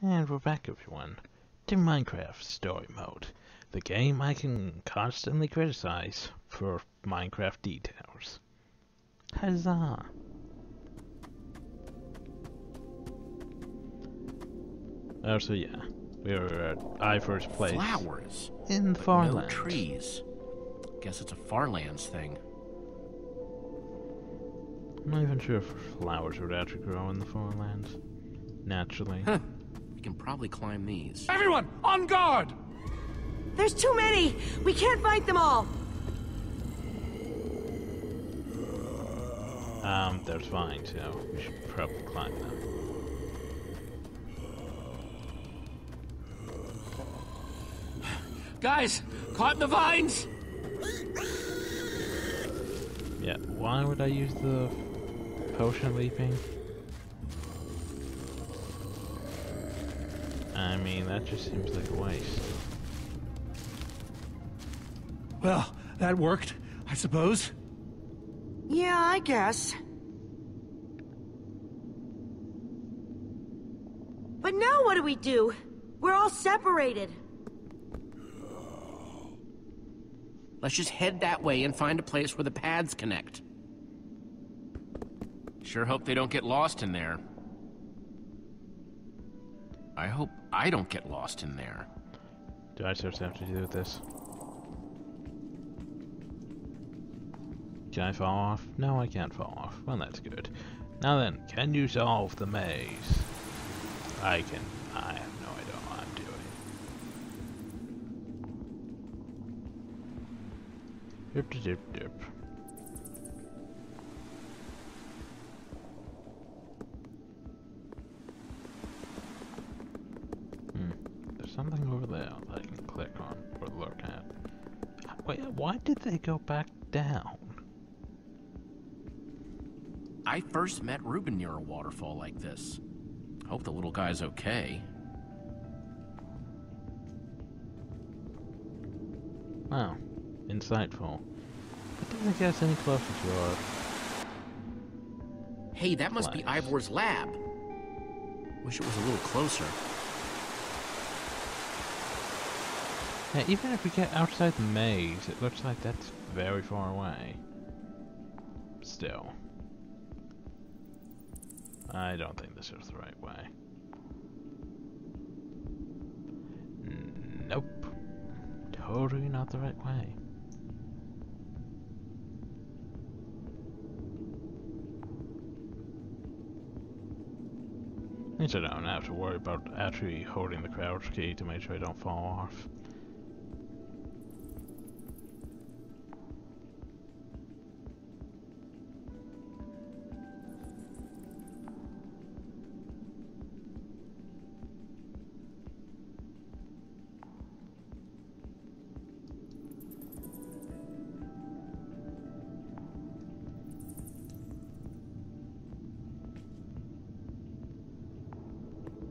And we're back, everyone, to Minecraft Story Mode, the game I can constantly criticize for Minecraft details. Huzzah! Oh, so yeah, we're at Ivor's place. Flowers in but Farlands. no trees. Guess it's a Farlands thing. I'm not even sure if flowers would actually grow in the Farlands. Naturally. Huh. We can probably climb these. Everyone, on guard! There's too many! We can't fight them all! There's vines, so we should probably climb them. Guys, caught in the vines! Yeah, why would I use the potion leaping? I mean, that just seems like a waste. Well, that worked, I suppose. Yeah, I guess. But now what do we do? We're all separated. Let's just head that way and find a place where the paths connect. Sure hope they don't get lost in there. I hope I don't get lost in there. Do I seriously have to do this? Can I fall off? No, I can't fall off. Well, that's good. Now then, can you solve the maze? I can. I have no idea what I'm doing. Dip dip dip. There's something over there that I can click on or look at. Wait, why did they go back down? I first met Ruben near a waterfall like this. Hope the little guy's okay. Wow, insightful. That doesn't get us any closer to our... Hey, that must be place. Ivor's lab. Wish it was a little closer. Yeah, even if we get outside the maze, it looks like that's very far away. Still. I don't think this is the right way. Nope. Totally not the right way. At least I don't have to worry about actually holding the crouch key to make sure I don't fall off.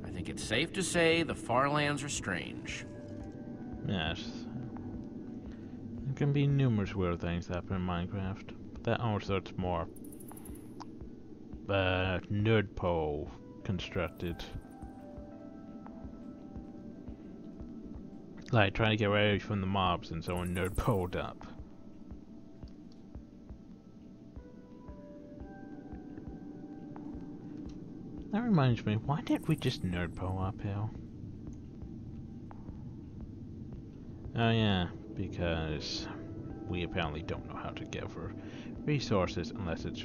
I think it's safe to say the Farlands are strange. Yes. There can be numerous weird things that happen in Minecraft, but that also it's more nerdpole constructed. Like trying to get away from the mobs and someone nerdpoled up. That reminds me, why did we just nerdpole uphill? Oh yeah, because we apparently don't know how to gather resources unless it's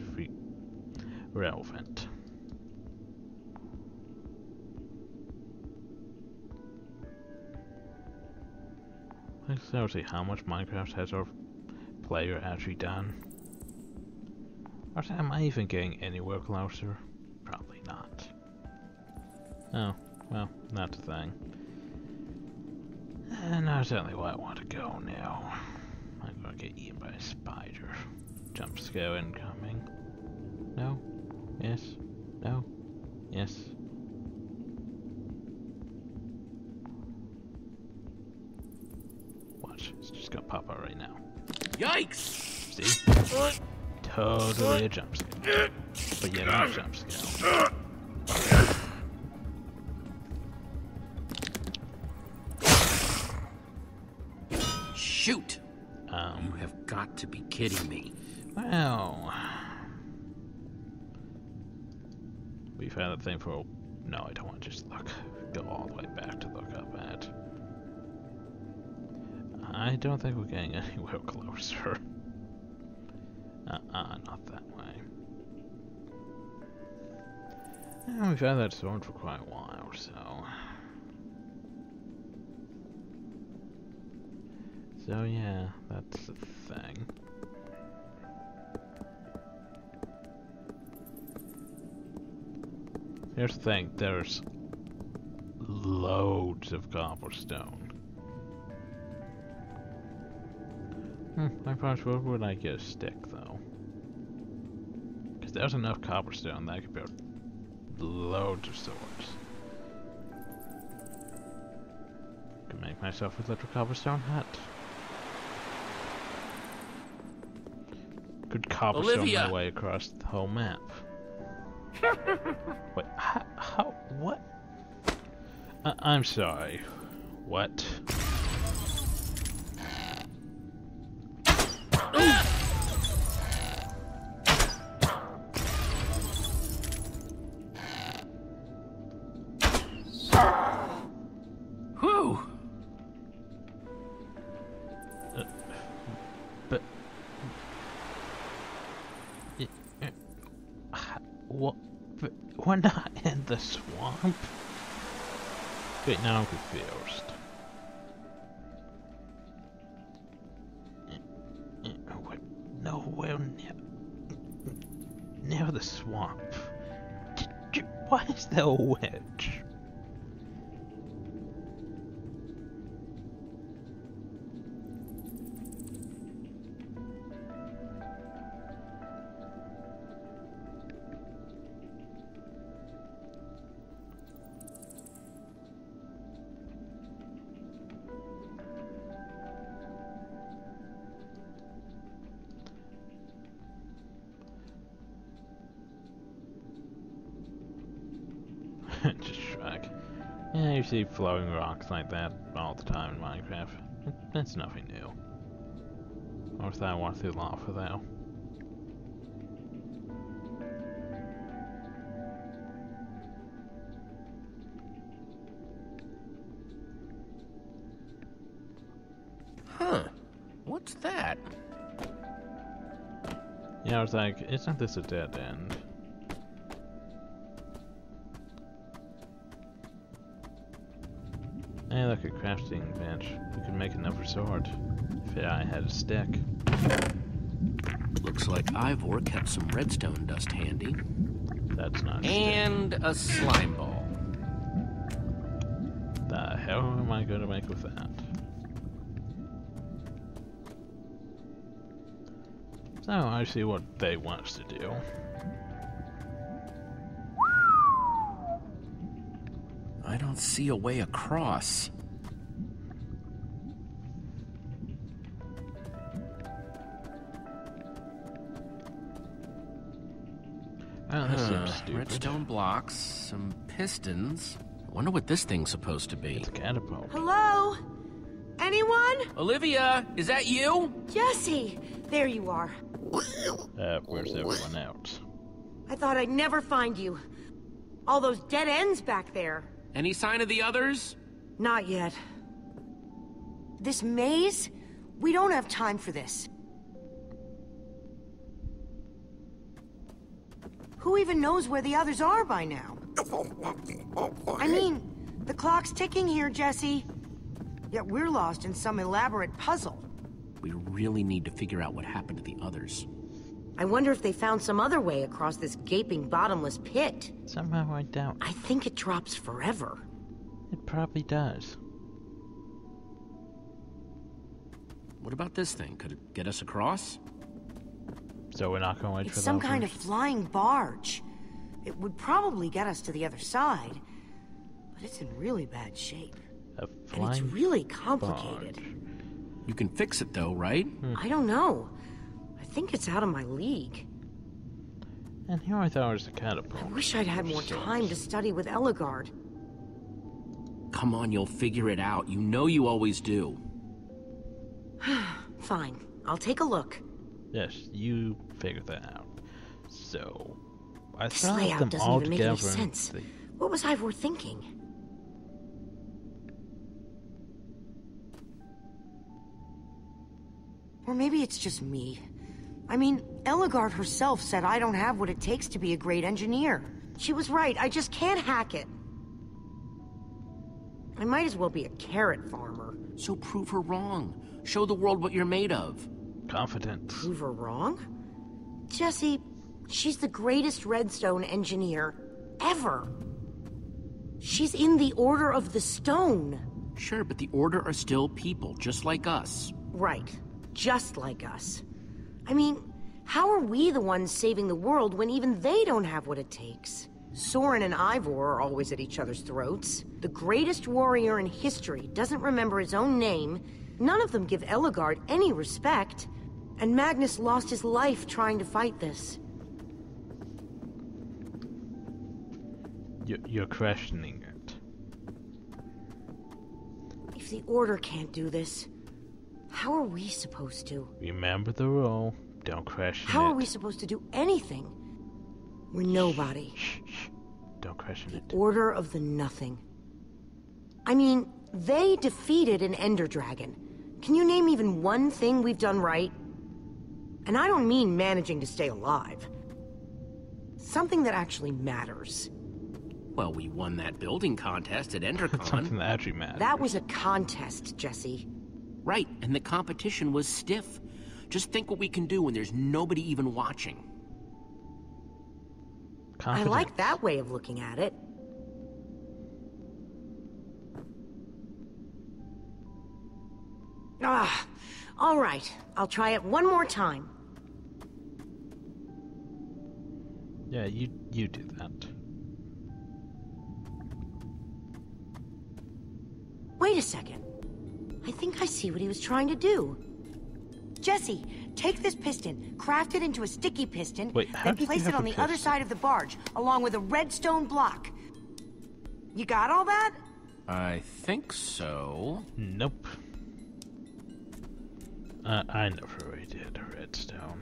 relevant. Let's see how much Minecraft has our player actually done. Or am I even getting anywhere closer? Probably not. Oh, well, that's a thing. And that's certainly where I want to go now. I'm gonna get eaten by a spider. Jump scare incoming. No? Yes? No? Yes? Watch, it's just gonna pop out right now. Yikes! See? Totally a jump scare. But yeah, not a jump scare. shoot! You have got to be kidding me. Well... We found that thing for... No, I don't want to just go all the way back to look up at. I don't think we're getting anywhere closer. Not that way. And we've had that sword for quite a while, so... So yeah, that's the thing. Here's the thing, there's loads of cobblestone. My gosh, where would I get a stick though? Because there's enough cobblestone that I could build loads of swords. Could make myself a little cobblestone hut. Could cobblestone Olivia! my way across the whole map. Wait, how, what? I'm sorry. What? Whew! But... What? But we're not in the swamp? Wait, now I'm confused. We're nowhere near the swamp. Why is there a wedge? Just shrug. Yeah, you see flowing rocks like that all the time in Minecraft. That's nothing new. Or if I want through lava though. Huh. What's that? Yeah, I was like, isn't this a dead end? Hey, look, a crafting bench. We could make another sword. If I had a stick. Looks like Ivor kept some redstone dust handy. That's not a And a slime ball. stick. The hell am I going to make with that? So, I see what they want us to do. I don't see a way across. Well, this seems stupid. Redstone blocks, some pistons. I wonder what this thing's supposed to be. It's a catapult. Hello? Anyone? Olivia, is that you? Jesse! There you are. Where's everyone else? I thought I'd never find you. All those dead ends back there. Any sign of the others? Not yet. This maze? We don't have time for this. Who even knows where the others are by now? I mean, the clock's ticking here, Jesse. Yet we're lost in some elaborate puzzle. We really need to figure out what happened to the others. I wonder if they found some other way across this gaping bottomless pit. Somehow I doubt. I think it drops forever. It probably does. What about this thing? Could it get us across? So we're not going to wait for It's some those kind of first? flying barge. It would probably get us to the other side, but it's in really bad shape. A And it's flying really complicated. barge. You can fix it though, right? I don't know. I think it's out of my league. And here I thought it was a catapult. I wish I'd had more time to study with Eligard. Come on, you'll figure it out. You know you always do. Fine. I'll take a look. Yes, you figured that out. So, I This thought layout them doesn't all even make any together. sense. What was Ivor thinking? Or maybe it's just me. I mean, Ellegaard herself said I don't have what it takes to be a great engineer. She was right, I just can't hack it. I might as well be a carrot farmer. So prove her wrong. Show the world what you're made of. Confidence. Prove her wrong? Jesse, she's the greatest redstone engineer ever. She's in the Order of the Stone. Sure, but the Order are still people, just like us. Right. Just like us. I mean, how are we the ones saving the world when even they don't have what it takes? Soren and Ivor are always at each other's throats. The greatest warrior in history doesn't remember his own name. None of them give Ellegaard any respect. And Magnus lost his life trying to fight this. You're questioning it. If the Order can't do this, how are we supposed to? Remember the rule. Don't question it. How are we supposed to do anything? We're nobody. Shh, shh. Don't question it. Order of the Nothing. I mean, they defeated an Ender Dragon. Can you name even one thing we've done right? And I don't mean managing to stay alive. Something that actually matters. Well, we won that building contest at Something Endercon. that actually matters. That was a contest, Jesse. Right, and the competition was stiff. Just think what we can do when there's nobody even watching. I Confidence. like that way of looking at it. Ah, all right. I'll try it one more time. Yeah, you do that. Wait a second. I think I see what he was trying to do. Jesse, take this piston, craft it into a sticky piston, Wait, how then did you place have it on a the other piston? side of the barge, along with a redstone block. You got all that? I think so. Nope. I never really did a redstone.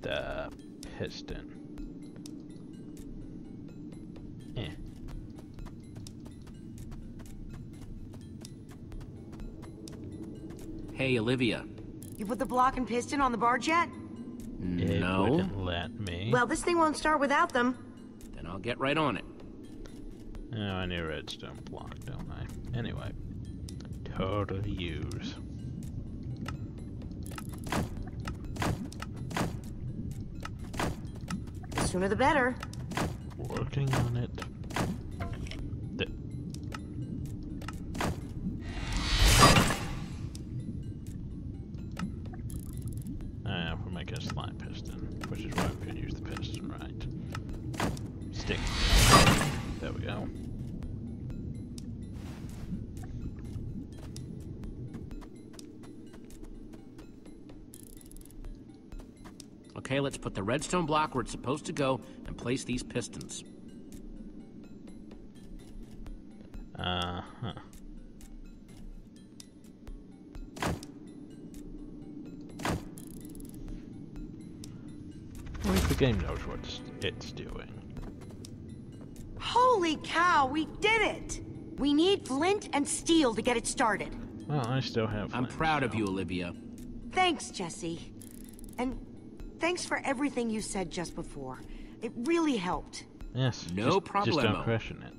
The piston. Eh. Hey, Olivia. You put the block and piston on the barge yet? It No? wouldn't let me. Well, this thing won't start without them. Then I'll get right on it. Oh, I need a redstone block, don't I? Anyway. Total use. The sooner the better. Working on it. We're making a slime piston, which is why we could use the piston, right? Stick. There we go. Okay, let's put the redstone block where it's supposed to go and place these pistons. Uh-huh. At least the game knows what it's doing. Holy cow, we did it! We need flint and steel to get it started. Well, I still have I'm flint, proud of so- you, Olivia. Thanks, Jesse. And thanks for everything you said just before. It really helped. Yes, No just don't problemo. question it.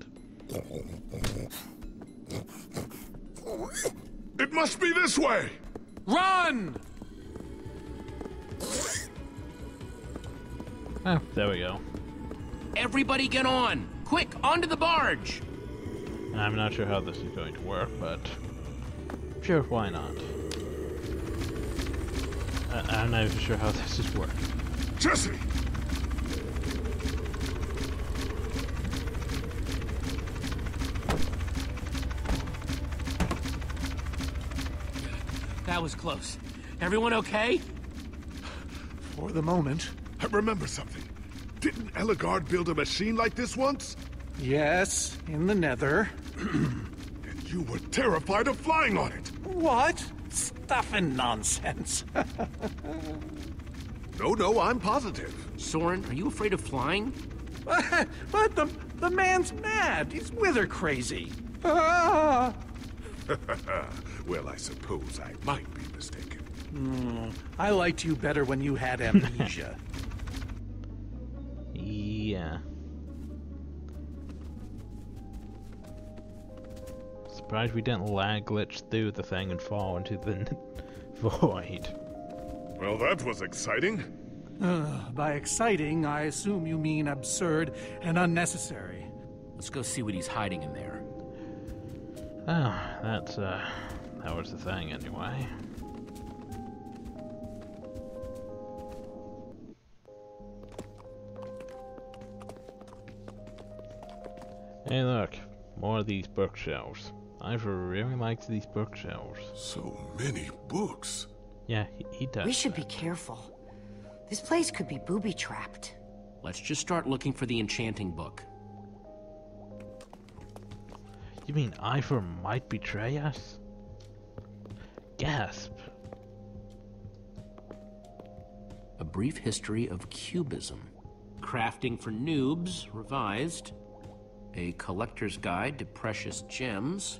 It must be this way! Run! Oh, there we go. Everybody get on! Quick, onto the barge! I'm not sure how this is going to work, but sure, why not? I'm not even sure how this is working. Jesse! That was close. Everyone okay? For the moment. I remember something. Didn't Ellegaard build a machine like this once? Yes, in the nether. And you were terrified of flying on it. What? Stuff and nonsense. No, I'm positive. Soren, are you afraid of flying? But the man's mad. He's wither crazy. Ah! Well, I suppose I might be mistaken. I liked you better when you had amnesia. Yeah. Surprised we didn't lag glitch through the thing and fall into the void. Well, that was exciting. By exciting, I assume you mean absurd and unnecessary. Let's go see what he's hiding in there. Oh, that was the thing anyway. Hey look, more of these bookshelves. I've really liked these bookshelves. So many books. Yeah, he does. We should be careful. This place could be booby-trapped. Let's just start looking for the enchanting book. You mean Ivor might betray us? Gasp. A Brief History of Cubism. Crafting for Noobs, revised. A Collector's Guide to Precious Gems.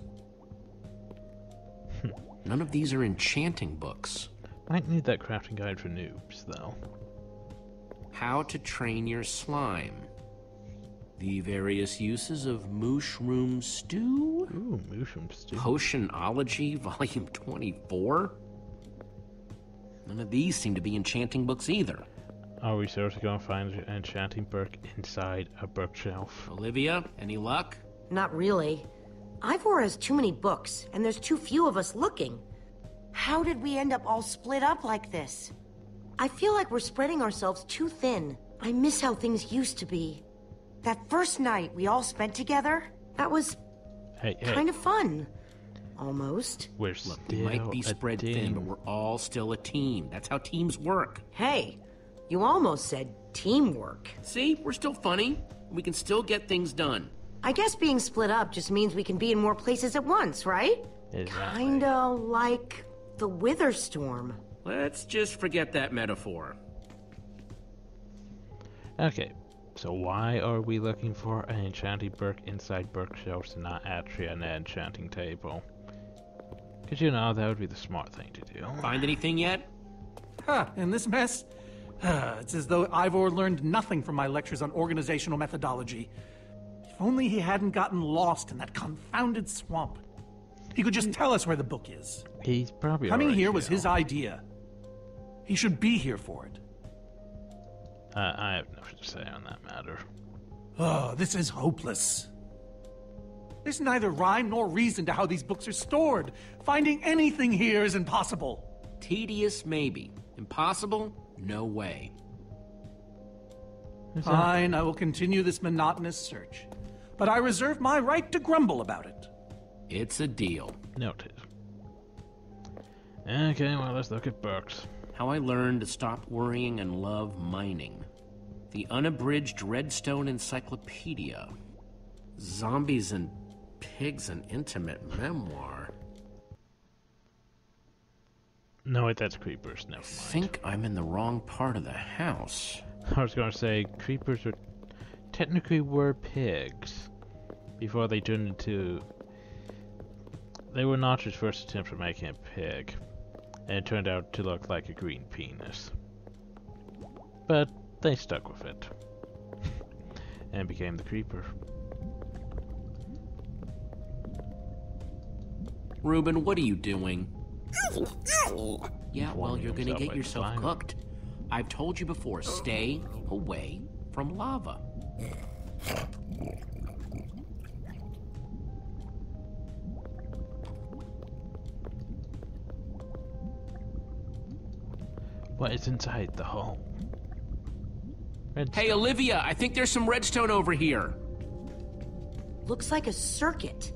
None of these are enchanting books. Might need that crafting guide for noobs, though. How to Train Your Slime. The Various Uses of Mushroom Stew. Ooh, mushroom stew. Potionology, Volume 24. None of these seem to be enchanting books either. Are we seriously going to find an enchanting book inside a bookshelf? Olivia, any luck? Not really. Ivor has too many books, and there's too few of us looking. How did we end up all split up like this? I feel like we're spreading ourselves too thin. I miss how things used to be. That first night we all spent together, that was Hey, kind of fun. Almost. We're Look, still we might be a spread thin, team. but we're all still a team. That's how teams work. Hey, you almost said teamwork. See, we're still funny. We can still get things done. I guess being split up just means we can be in more places at once, right? Exactly. Kinda like the Wither Storm. Let's just forget that metaphor. Okay, so why are we looking for an enchanting book inside bookshelves and not actually an enchanting table? Because you know, that would be the smart thing to do. Find anything yet? Huh, in this mess? It's as though Ivor learned nothing from my lectures on organizational methodology. If only he hadn't gotten lost in that confounded swamp. He could just tell us where the book is. He's probably Coming already here was here. his idea. He should be here for it. I have nothing to say on that matter. Oh, this is hopeless. There's neither rhyme nor reason to how these books are stored. Finding anything here is impossible. Tedious, maybe. Impossible? No way. Is that- Fine, I will continue this monotonous search. But I reserve my right to grumble about it. It's a deal. Noted. Okay, well, let's look at books. How I learned to stop worrying and love mining. The Unabridged Redstone Encyclopedia. Zombies and Pigs, an Intimate Memoir. No, wait, that's creepers. Never I mind. think I'm in the wrong part of the house. I was going to say creepers are technically were pigs before they turned into. They were Notch's first attempt at making a pig, and it turned out to look like a green penis. But they stuck with it and became the creeper. Reuben, what are you doing? Yeah, well, Warming you're gonna himself get by yourself slime. cooked. I've told you before, stay away from lava. What is inside the hole? Hey, Olivia, I think there's some redstone over here. Looks like a circuit.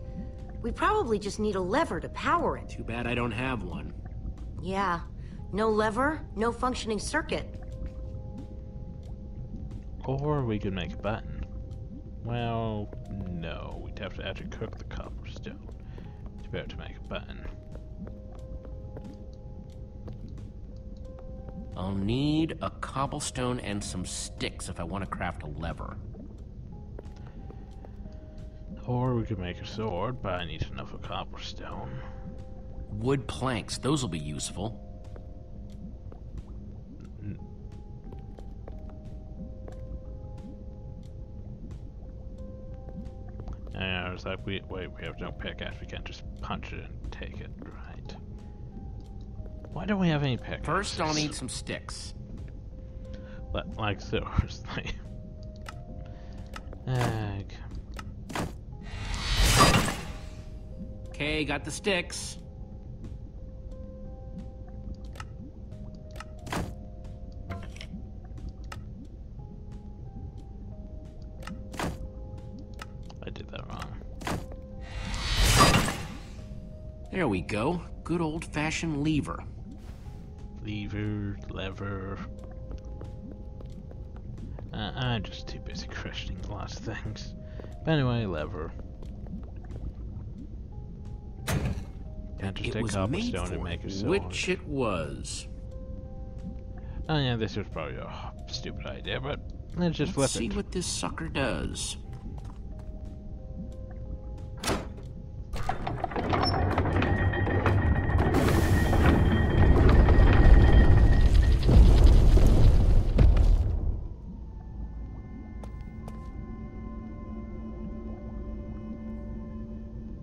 We probably just need a lever to power it. Too bad I don't have one. Yeah. No lever, no functioning circuit. Or we could make a button. Well, no. We'd have to actually cook the cobblestone to be able to make a button. I'll need a cobblestone and some sticks if I want to craft a lever. Or we could make a sword, but I need enough of cobblestone. Wood planks, those will be useful. And I was like, wait, we have no pickaxe, we can't just punch it and take it, right? Why don't we have any pickaxes? First, I'll need some sticks. Like seriously. Egg. Okay, got the sticks. I did that wrong. There we go. Good old-fashioned lever. Lever. I'm just too busy questioning the last things. But anyway, lever. Can't just It take was made cobblestone for and make a it, sword. which it was. Oh yeah, this was probably a stupid idea, but let's just Let's flip see it. what this sucker does.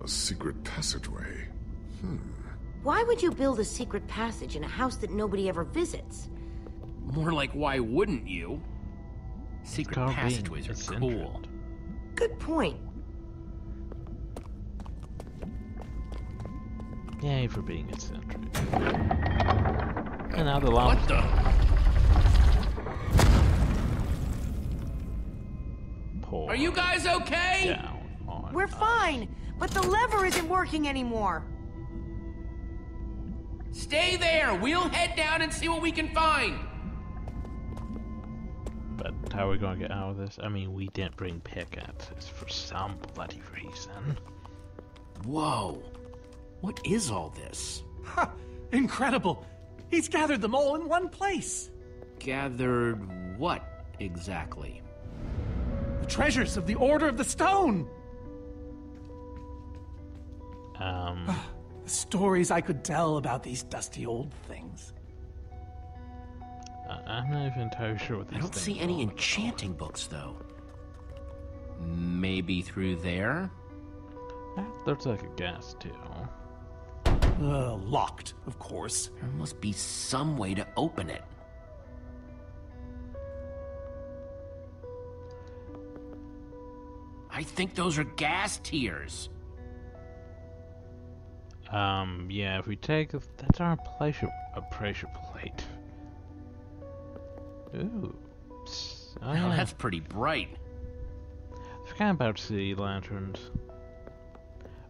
A secret passageway. Why would you build a secret passage in a house that nobody ever visits? More like, why wouldn't you? Secret Called being passageways are eccentric. cool. Good point. Yay for being eccentric. And now the lava. What the? Pour Are you guys okay? down on We're us. fine, but the lever isn't working anymore. Stay there. We'll head down and see what we can find. But how are we gonna get out of this? I mean, we didn't bring pickaxes for some bloody reason. Whoa. What is all this? Ha! Incredible! He's gathered them all in one place. Gathered what exactly? The treasures of the Order of the Stone. The stories I could tell about these dusty old things. I'm not even entirely sure what these I don't see things any are. enchanting books, though. Maybe through there? That looks like a gas too. Locked, of course. There must be some way to open it. I think those are gas tiers. Yeah, if we take that's our pressure plate. Ooh. Oh, Now yeah. that's pretty bright. I forgot about sea lanterns.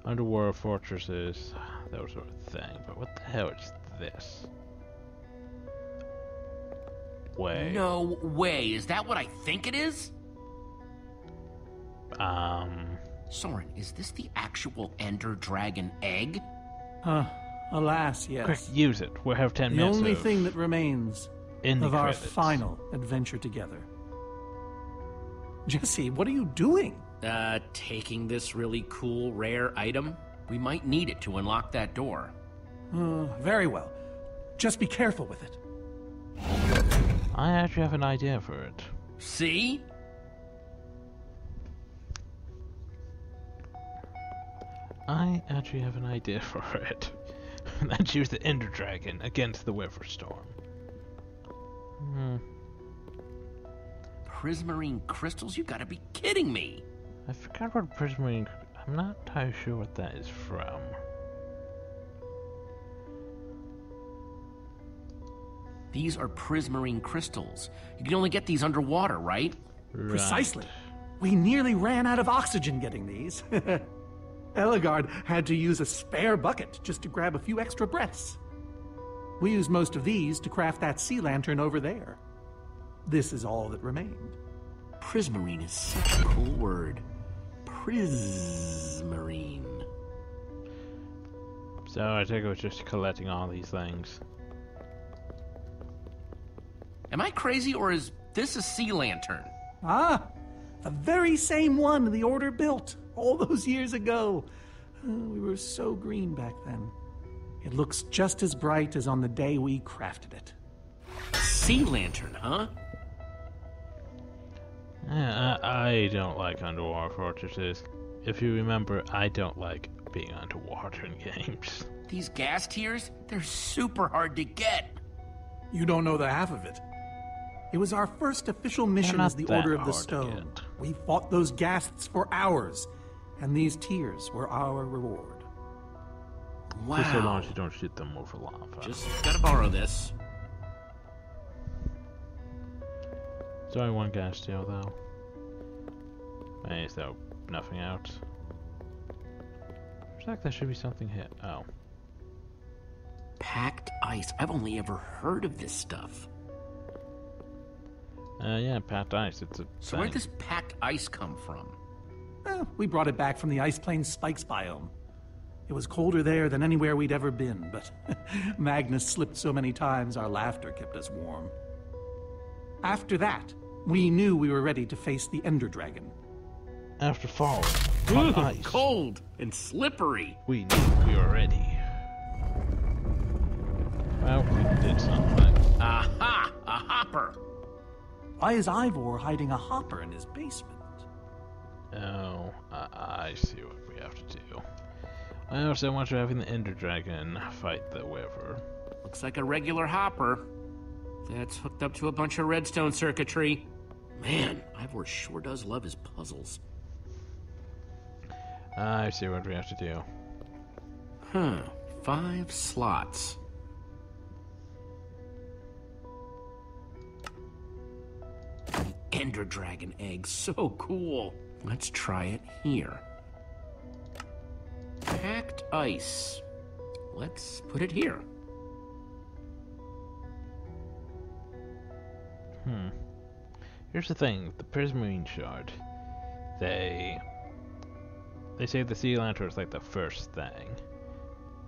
Underwater fortresses, that sort of thing. But what the hell is this? Way. No way. Is that what I think it is? Soren, is this the actual Ender Dragon egg? Alas, Quick, yes. use it. We'll have 10 The minutes only of thing that remains in the of our credits. final adventure together. Jesse, what are you doing? Taking this really cool, rare item? We might need it to unlock that door. Very well. Just be careful with it. I actually have an idea for it. See? I actually have an idea for it. Let's use the Ender Dragon against the Weather Storm. Prismarine crystals? You gotta be kidding me! I forgot what Prismarine. I'm not entirely sure what that is from. These are prismarine crystals. You can only get these underwater, right? Precisely. We nearly ran out of oxygen getting these. Eligard had to use a spare bucket just to grab a few extra breaths. We used most of these to craft that sea lantern over there. This is all that remained. Prismarine is such a cool word. Prismarine. So I think I was just collecting all these things. Am I crazy, or is this a sea lantern? Ah, the very same one the Order built all those years ago. We were so green back then. It looks just as bright as on the day we crafted it. Sea lantern, huh? I don't like underwater fortresses. If you remember, I don't like being underwater in games. These gas tiers, they're super hard to get. You don't know the half of it. It was our first official mission not as the that Order of the hard to Stone. get. We fought those ghasts for hours, and these tiers were our reward. Wow. Just so long as you don't shoot them over lava. Just gotta borrow this. There's only one gas steel though. Hey, so nothing out. Looks like there should be something here. Oh. Packed ice. I've only ever heard of this stuff. Yeah, packed ice. It's a So thing. where'd this packed ice come from? We brought it back from the Ice Plains Spikes biome. It was colder there than anywhere we'd ever been, but Magnus slipped so many times our laughter kept us warm. After that, we knew we were ready to face the Ender Dragon. After falling on ice, Cold and slippery. we knew we were ready. Well, we did something. Aha! A hopper. Why is Ivor hiding a hopper in his basement? Oh, I see what we have to do. I also want to having the Ender Dragon fight the Wyvern. Looks like a regular hopper. That's hooked up to a bunch of redstone circuitry. Man, Ivor sure does love his puzzles. I see what we have to do. Huh. 5 slots. The Ender Dragon egg, so cool. Let's try it here. Packed ice. Let's put it here. Here's the thing, the Prismarine shard, they say the sea lantern is like the first thing.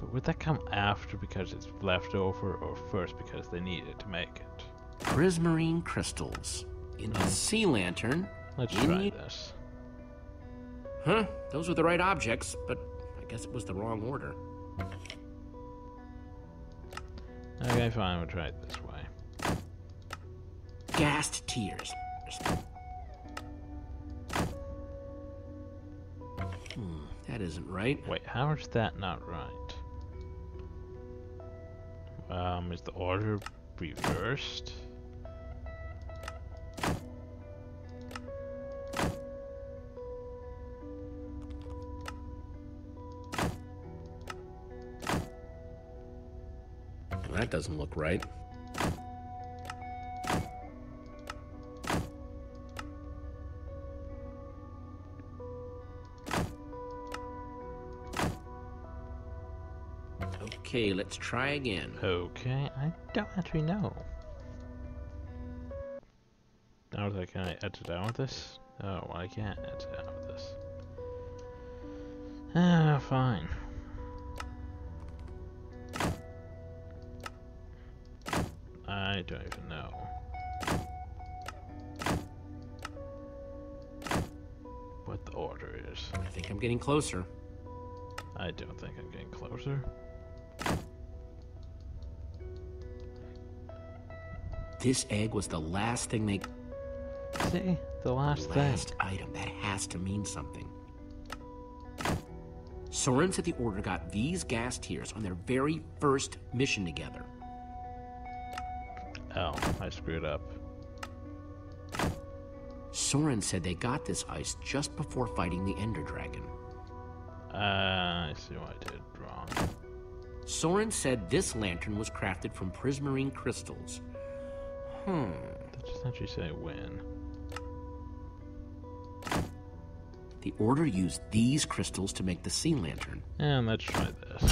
But would that come after because it's left over, or first because they need it to make it? Prismarine crystals. In the sea lantern. Let's in try y- this. Huh? Those were the right objects, but I guess it was the wrong order. Okay, fine, we'll try it this way. Ghast tears. That isn't right. Wait, how is that not right? Is the order reversed? That doesn't look right. Okay, let's try again. Okay, I don't actually know. Now can I edit out with this? Oh, I can't edit out with this. Ah, fine. I don't even know. What the order is. I think I'm getting closer. I don't think I'm getting closer. This egg was the last thing they... See? The last thing. Last item. That has to mean something. Soren said the Order got these gas tiers on their very first mission together. Oh, I screwed up. Soren said they got this ice just before fighting the Ender Dragon. I see what I did wrong. Soren said this lantern was crafted from prismarine crystals. That doesn't actually say when. The Order used these crystals to make the sea lantern. And let's try this.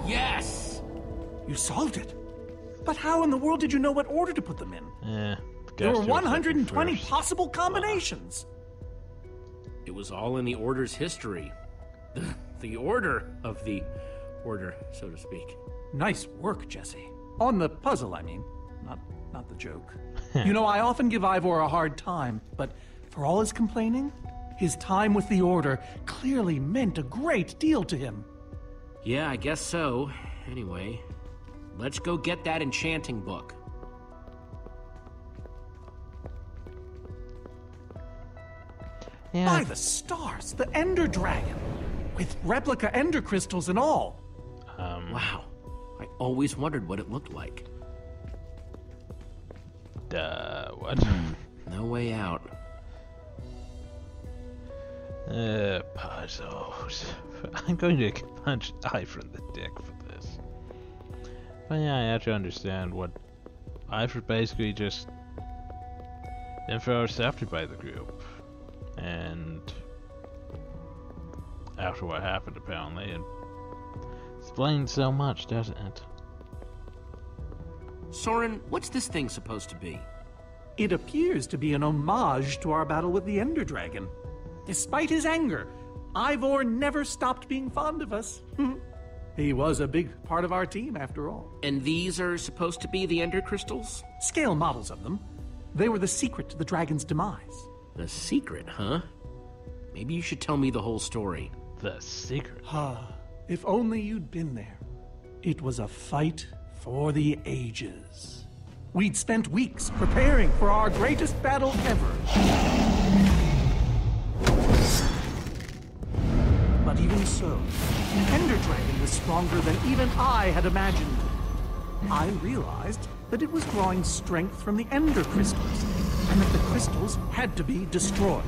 Yes! You solved it. But how in the world did you know what order to put them in? The There gas were jokes 120 first. possible combinations. It was all in the Order's history. The order of the Order, so to speak. Nice work, Jesse. On the puzzle, I mean. Not the joke. You know, I often give Ivor a hard time, but for all his complaining, his time with the Order clearly meant a great deal to him. Yeah, I guess so. Anyway, let's go get that enchanting book. Yeah. By the stars, the Ender Dragon! With replica Ender crystals and all. Wow. I always wondered what it looked like. What? No way out. Puzzles. I'm going to punch Ivor in the dick for this. But yeah, I actually understand what Ivor basically just didn't feel accepted by the group. And after what happened, apparently, it explains so much, doesn't it? Soren, what's this thing supposed to be? It appears to be an homage to our battle with the Ender Dragon. Despite his anger, Ivor never stopped being fond of us. He was a big part of our team, after all. And these are supposed to be the Ender crystals? Scale models of them. They were the secret to the dragon's demise. The secret, huh? Maybe you should tell me the whole story. The secret. If only you'd been there. It was a fight for the ages. We'd spent weeks preparing for our greatest battle ever. But even so, the Ender Dragon was stronger than even I had imagined. I realized that it was drawing strength from the Ender crystals, and that the crystals had to be destroyed.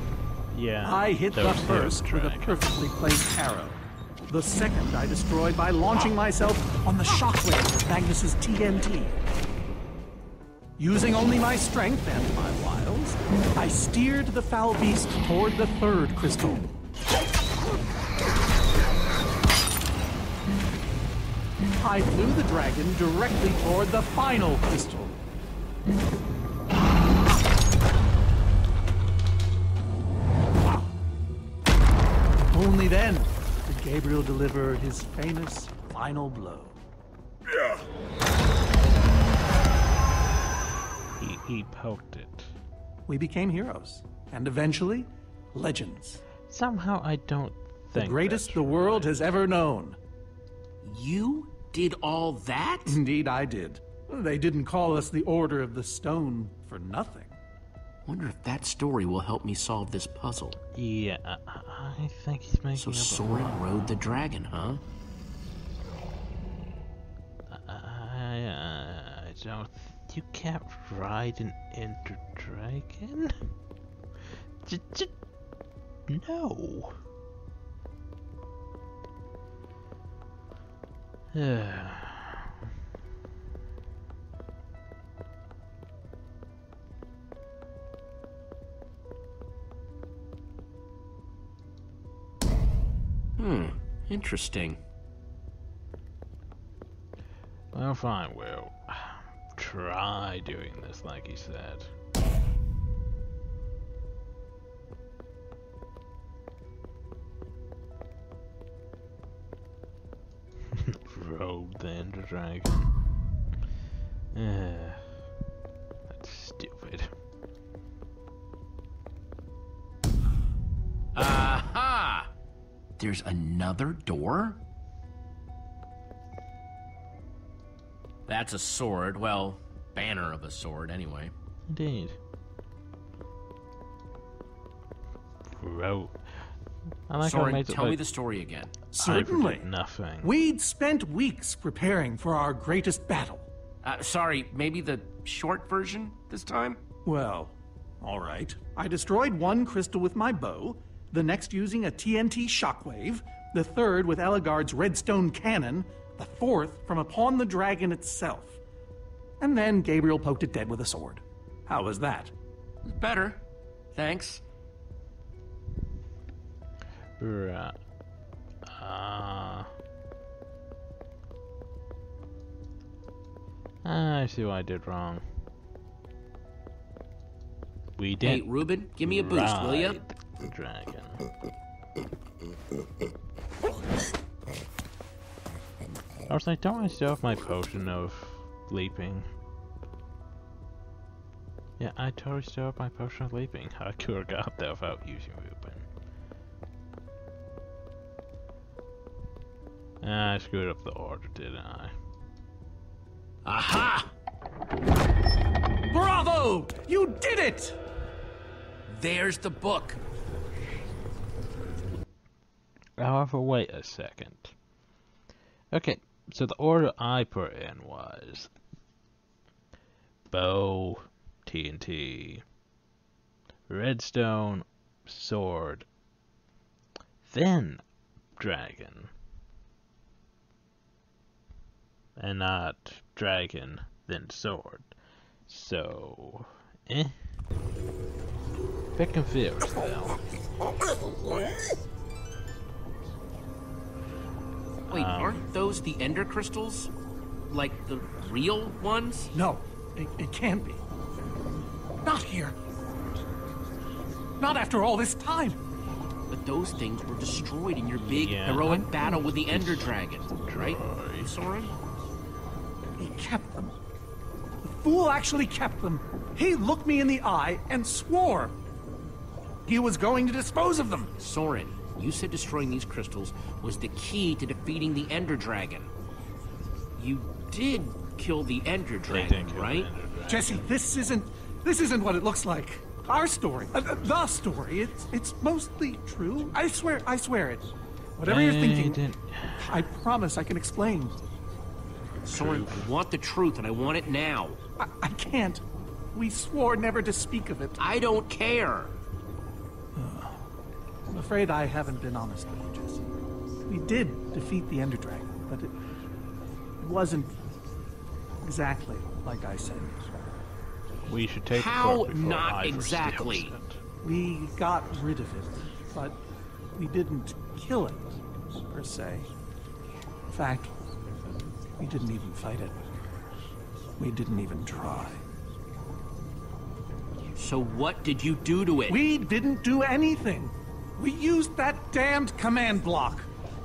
Yeah. I hit the those first with a dragon. perfectly placed arrow. The second I destroyed by launching myself on the shockwave of Magnus's TNT. Using only my strength and my wiles, I steered the foul beast toward the third crystal. I flew the dragon directly toward the final crystal. Only then did Gabriel deliver his famous final blow. He poked it. We became heroes, and eventually, legends. Somehow I don't The think greatest that's the world right. has ever known. You did all that? Indeed, I did. They didn't call us the Order of the Stone for nothing. Wonder if that story will help me solve this puzzle. Yeah, I think he's making So up Soren rode the dragon, huh? I don't. You can't ride an Ender Dragon? No. Interesting. Well, fine, we'll try doing this like he said. Rode the Ender Dragon. That's stupid. Aha! There's another door? That's a sword. Well, banner of a sword, anyway. Indeed. Rode. I like how it Soren, makes it tell me like the story again. Certainly. did nothing. We'd spent weeks preparing for our greatest battle. Sorry, maybe the short version this time? Well, all right. I destroyed one crystal with my bow, the next using a TNT shockwave, the third with Eligard's redstone cannon, the fourth from upon the dragon itself. And then Gabriel poked it dead with a sword. How was that? Better. Thanks. Right. I see what I did wrong. We Hey, did. Reuben, give me a boost, will ya? The dragon. I was like, don't I still have my potion of leaping? Yeah, I totally still have my potion of leaping. I could have got that without using Reuben. I screwed up the order, didn't I? Aha! Bravo! You did it! There's the book. However, wait a second. Okay, so the order I put in was bow, TNT, redstone, sword, then dragon. And not dragon, then sword. So, bit confused now. Wait, aren't those the ender crystals? Like the real ones? No, it can't be. Not here. Not after all this time. But those things were destroyed in your big, Yeah. heroic battle with the ender dragon, right, Soren? He kept them. The fool actually kept them. He looked me in the eye and swore he was going to dispose of them. Soren, you said destroying these crystals was the key to defeating the ender dragon. You did kill the ender dragon, right? Jesse, this isn't what it looks like. Our story, the story. It's mostly true. I swear it. Whatever you're thinking, I promise I can explain. Soren, I want the truth and I want it now. I can't. We swore never to speak of it. I don't care. I'm afraid I haven't been honest with you, Jesse. We did defeat the Ender Dragon, but it wasn't exactly like I said. We should take How the book before not Ivor exactly? steals it. We got rid of it, but we didn't kill it, per se. In fact, we didn't even fight it. We didn't even try. So what did you do to it? We didn't do anything. We used that damned command block.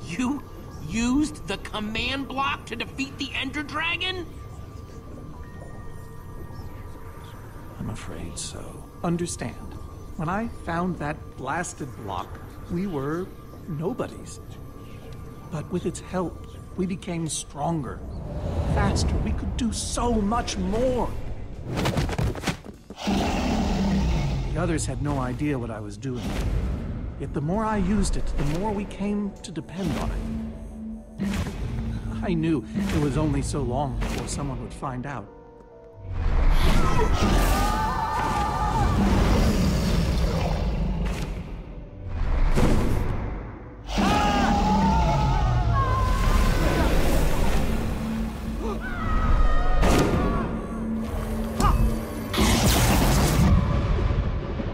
You used the command block to defeat the ender dragon? I'm afraid so. Understand, when I found that blasted block, we were nobodies. But with its help, we became stronger, faster. We could do so much more. The others had no idea what I was doing. Yet the more I used it, the more we came to depend on it. I knew it was only so long before someone would find out.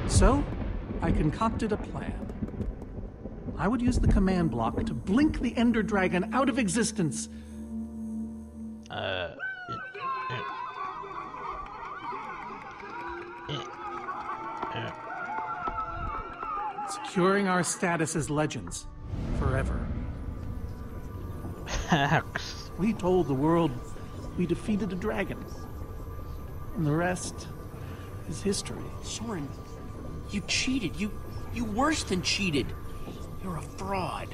So, I concocted a plan. I would use the command block to blink the Ender Dragon out of existence. Securing our status as legends forever. Hacks. We told the world we defeated a dragon. And the rest is history. Soren, you cheated. You worse than cheated. You're a fraud.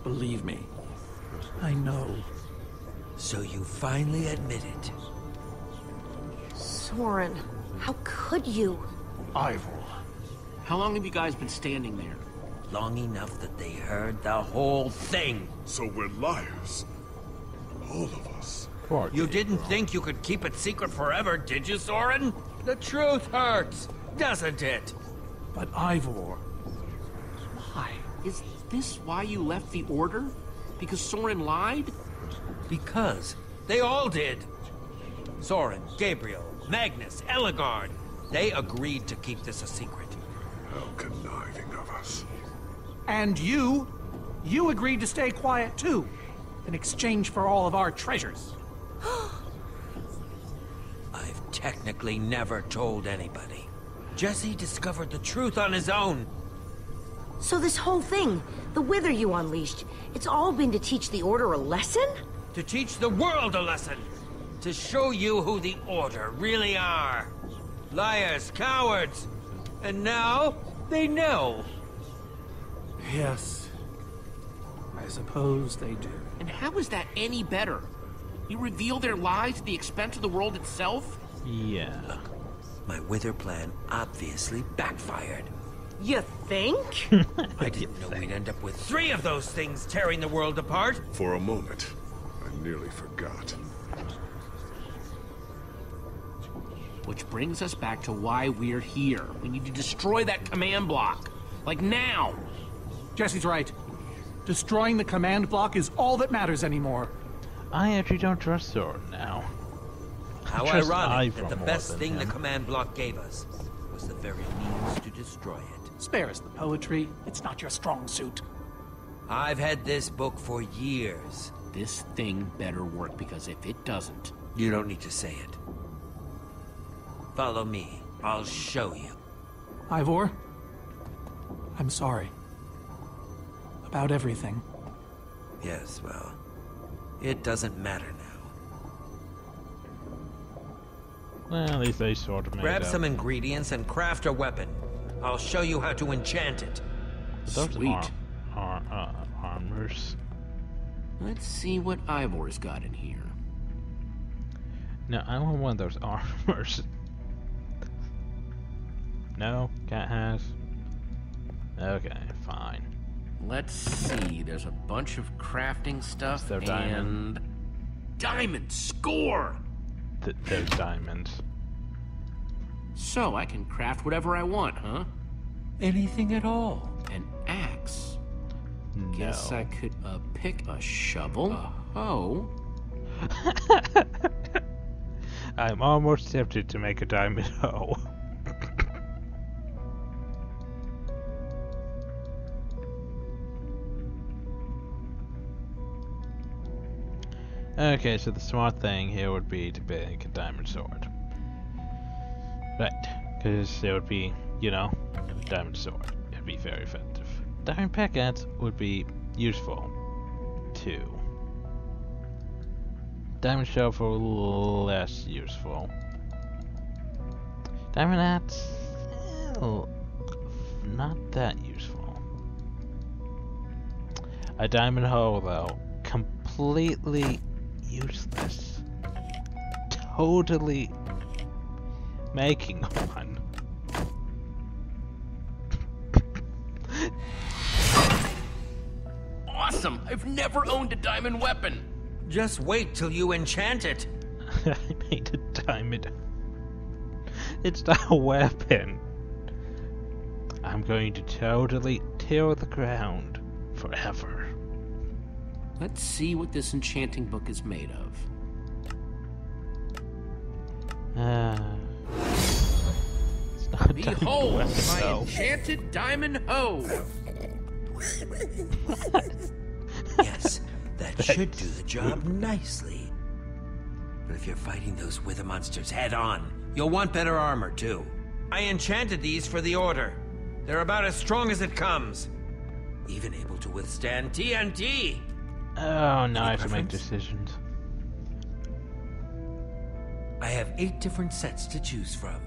Believe me, I know. So you finally admit it. Soren, how could you? Ivor. How long have you guys been standing there? Long enough that they heard the whole thing. So we're liars. All of us. Poor You Gabriel. didn't think you could keep it secret forever, did you, Soren? The truth hurts, doesn't it? But Ivor, why? Is this why you left the Order? Because Soren lied? Because they all did. Soren, Gabriel, Magnus, Ellegaard. They agreed to keep this a secret. How conniving of us. And you agreed to stay quiet too, in exchange for all of our treasures. I've technically never told anybody. Jesse discovered the truth on his own. So this whole thing, the Wither you unleashed, it's all been to teach the Order a lesson? To teach the world a lesson. To show you who the Order really are. Liars, cowards. And now, they know. Yes. I suppose they do. And how is that any better? You reveal their lies at the expense of the world itself? Yeah. My Wither plan obviously backfired. You think? I didn't know we'd end up with 3 of those things tearing the world apart. For a moment, I nearly forgot. Which brings us back to why we're here. We need to destroy that command block. Like now. Jesse's right. Destroying the command block is all that matters anymore. I actually don't trust Soren now. How Trust ironic Ivor that the more best than thing the him. command block gave us was the very means to destroy it. Spare us the poetry. It's not your strong suit. I've had this book for years. This thing better work, because if it doesn't... You don't need to say it. Follow me. I'll show you. Ivor, I'm sorry. About everything. Yes, well, it doesn't matter now. Well, at least they sort of made Grab up. some ingredients and craft a weapon. I'll show you how to enchant it. Those Sweet. Armors. Let's see what Ivor's got in here. No, I want one of those armors. No, cat has. Okay, fine. Let's see, there's a bunch of crafting stuff Is there and... diamond? Diamond! Score! There's diamonds. So I can craft whatever I want, huh? Anything at all. An axe. No. Guess I could pick a shovel, a hoe. I'm almost tempted to make a diamond hoe. Okay, so the smart thing here would be to make a diamond sword. Right, because it would be, you know, a diamond sword. It'd be very effective. Diamond pickaxe would be useful, too. Diamond shovel, less useful. Diamond axe, not that useful. A diamond hoe, though, completely useless. Totally making one. Awesome! I've never owned a diamond weapon! Just wait till you enchant it. I made a diamond. It's not a weapon. I'm going to totally till the ground forever. Let's see what this enchanting book is made of. It's not a diamond Behold, weapon, my though. enchanted diamond hoe! Yes, that should do the job nicely. But if you're fighting those wither monsters head on, you'll want better armor, too. I enchanted these for the Order. They're about as strong as it comes. Even able to withstand TNT. Oh, now I have to make preference? decisions. I have 8 different sets to choose from.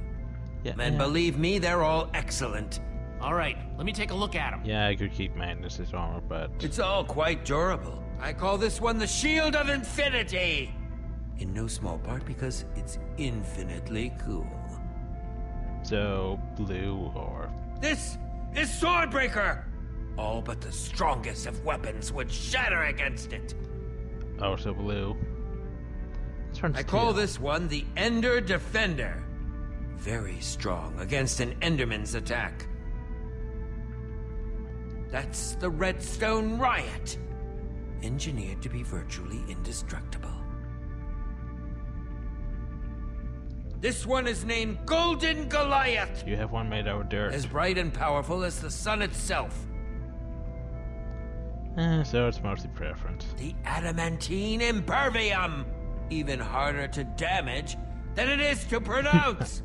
Yeah, And yeah. believe me, they're all excellent. Alright, let me take a look at them. Yeah, I could keep Magnus's armor, but It's all quite durable. I call this one the Shield of Infinity. In no small part because it's infinitely cool. so blue or This is Swordbreaker! All but the strongest of weapons would shatter against it. also blue. This one's I call teal. this one the Ender Defender. Very strong against an Enderman's attack. That's the Redstone Riot. Engineered to be virtually indestructible. This one is named Golden Goliath. You have one made out of dirt. As bright and powerful as the sun itself. So it's mostly preference. The Adamantine Impervium. Even harder to damage, than it is to pronounce.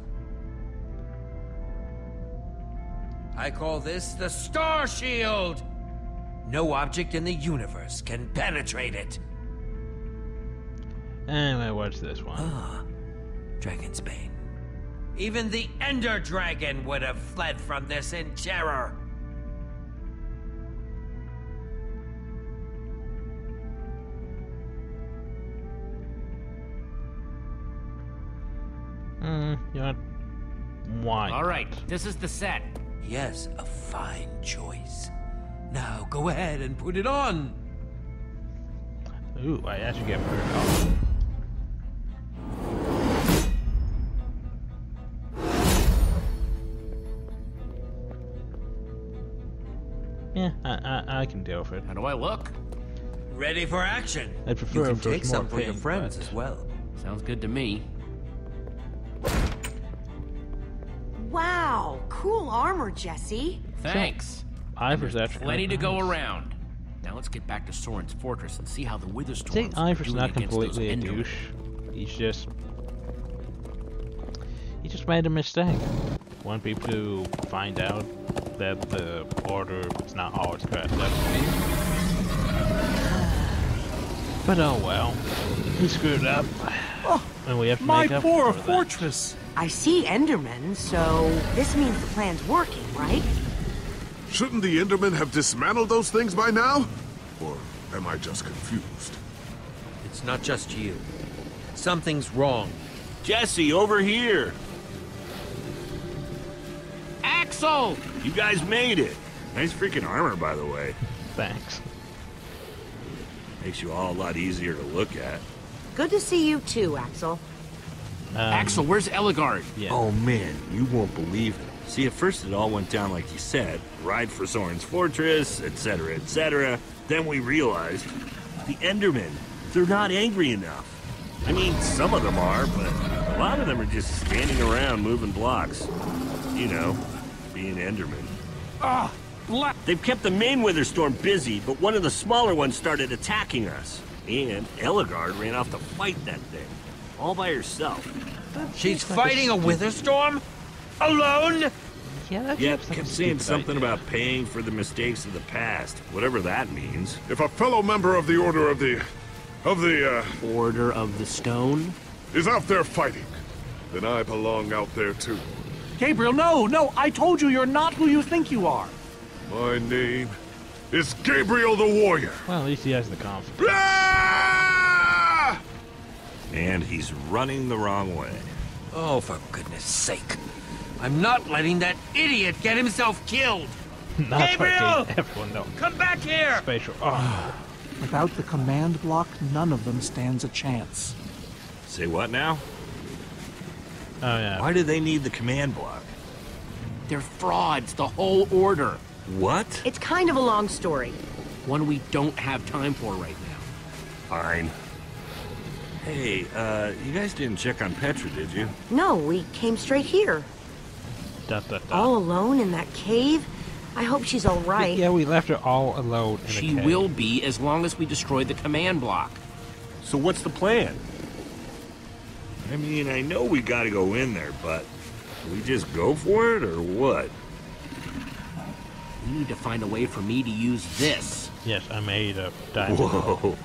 I call this the Star Shield. No object in the universe can penetrate it. Anyway, what's this one? Ah, Dragon's Bane. Even the Ender Dragon would have fled from this in terror. You know, why? All right, this is the set. Yes, a fine choice. Now go ahead and put it on. Ooh, I actually get hurt off. Yeah, I can deal with it. How do I look? Ready for action. I prefer You can if there's take more some for your pink, friends but- as well. Sounds good to me. Wow, cool armor, Jesse. Thanks. Ivor's actually Plenty to go nice. around. Now let's get back to Soren's fortress and see how the Wither I Storms think are Ivor's doing not against those completely a Endermen. douche. He just made a mistake. Want people to find out that the order is not always correct. But oh well, he screwed up, and we have to My make up poor for that. fortress! I see Endermen, so this means the plan's working, right? Shouldn't the Endermen have dismantled those things by now? Or am I just confused? It's not just you. Something's wrong. Jesse, over here! Axel! You guys made it! Nice freaking armor, by the way. Thanks. Makes you all a lot easier to look at. Good to see you too, Axel. Axel, where's Eligard? Yeah. Oh man, you won't believe it. See, at first it all went down like you said. Ride for Soren's fortress, etc., etc. Then we realized the Endermen, they're not angry enough. I mean, some of them are, but a lot of them are just standing around moving blocks. You know, being Endermen. They've kept the main Wither Storm busy, but one of the smaller ones started attacking us. And Eligard ran off to fight that thing, all by herself. She's fighting a Wither Storm? Alone? Yeah, that Yep, seems like a kept saying stupid something idea. about paying for the mistakes of the past, whatever that means. If a fellow member of the Order of the Order of the Stone? is out there fighting, then I belong out there too. Gabriel, no, I told you you're not who you think you are. My name is Gabriel the Warrior. Well, at least he has the confidence. Ah! And he's running the wrong way. Oh, for goodness sake. I'm not letting that idiot get himself killed. Not Gabriel! letting everyone know. Come back here! Spatial. Oh, Without the command block, none of them stands a chance. Say what now? oh yeah. Why do they need the command block? They're frauds, the whole order. What? It's kind of a long story. One we don't have time for right now. Fine. Hey, you guys didn't check on Petra, did you? No, we came straight here. Dot, dot, dot. All alone in that cave? I hope she's all right. Yeah, we left her all alone in a She cave. will be as long as we destroy the command block. So what's the plan? I mean, I know we gotta go in there, but we just go for it, or what? We need to find a way for me to use this. Yes, I made a diamond. Whoa,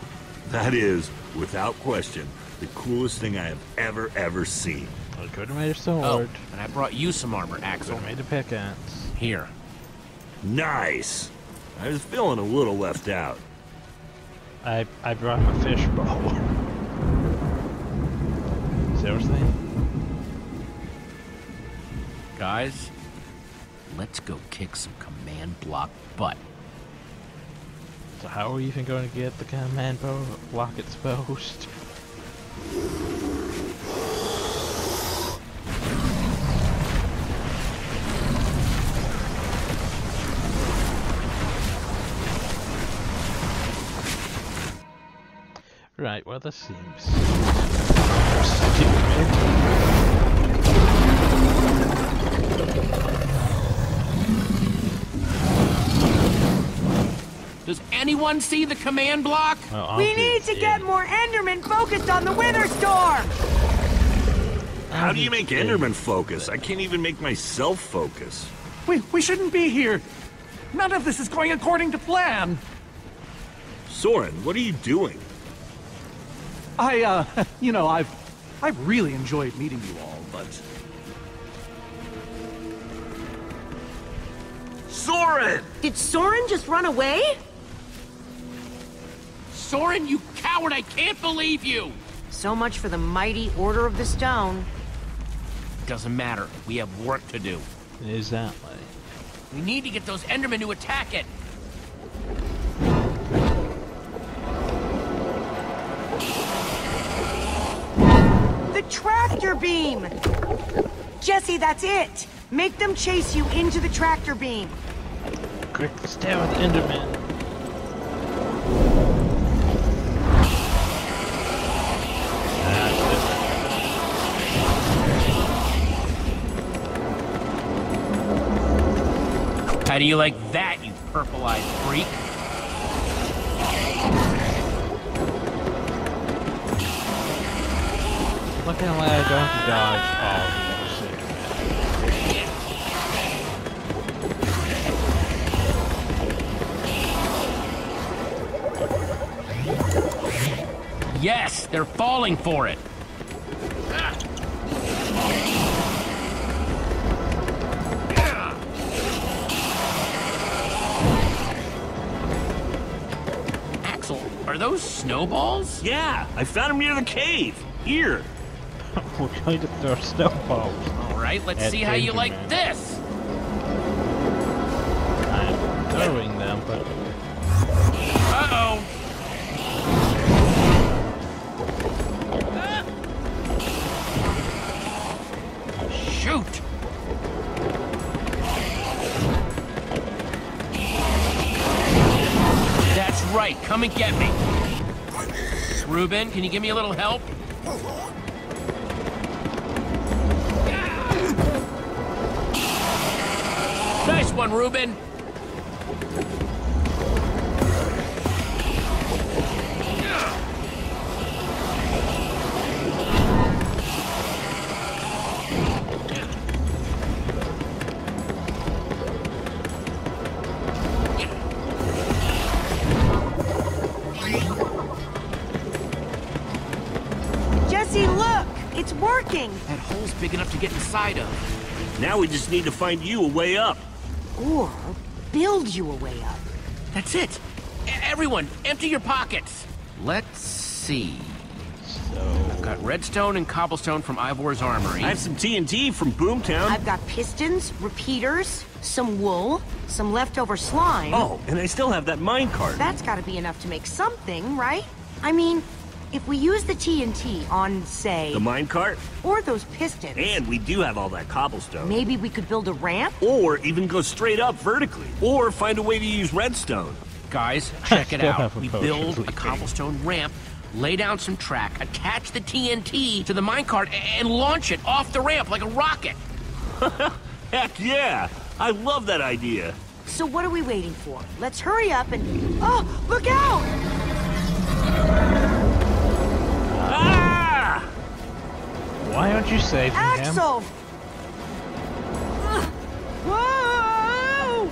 that is, without question, the coolest thing I have ever seen. I could have made a Oh, sword. and I brought you some armor, Could Axel. have made a pickaxe. Here. Nice! I was feeling a little left out. I brought him a fish bowl. Seriously? Guys, let's go kick some command block butt. So how are we even going to get the command block exposed? Right, well this seems stupid. Does anyone see the command block? Well, We need to obviously, get more Endermen focused on the Wither Storm! How do you make Enderman focus? I can't even make myself focus. We shouldn't be here. None of this is going according to plan. Soren, what are you doing? I've really enjoyed meeting you all, but... Soren! Did Soren just run away? Soren, you coward, I can't believe you! So much for the mighty Order of the Stone. Doesn't matter. We have work to do. Is that way? We need to get those Endermen to attack it. The tractor beam! Jesse, that's it! Make them chase you into the tractor beam. Quick, stay with Enderman. How do you like that, you purple-eyed freak? Look how I don't dodge all shit. Yes, they're falling for it. Axel, are those snowballs? Yeah, I found him near the cave. Here. We're going to throw snowballs. All right, let's At see how you like Enderman. this. I'm throwing them, but Uh-oh. Shoot. That's right. Come and get me. Reuben, can you give me a little help? Nice one, Reuben. Jesse, look! It's working! That hole's big enough to get inside of. Now we just need to find you a way up. Or build you a way up. That's it. Everyone, empty your pockets. Let's see. I've got redstone and cobblestone from Ivor's armory. I have some TNT from Boomtown. I've got pistons, repeaters, some wool, some leftover slime. Oh, and I still have that minecart. That's gotta be enough to make something, right? I mean, if we use the TNT on, say... The minecart? Or those pistons... And we do have all that cobblestone. Maybe we could build a ramp? Or even go straight up vertically. Or find a way to use redstone. Guys, check it Still out. have a We potion build a leaking. cobblestone ramp, lay down some track, attach the TNT to the minecart, and launch it off the ramp like a rocket. Heck yeah! I love that idea. So what are we waiting for? Let's hurry up and... Oh, look out! Ah! why aren't you saving him? Axel! Whoa!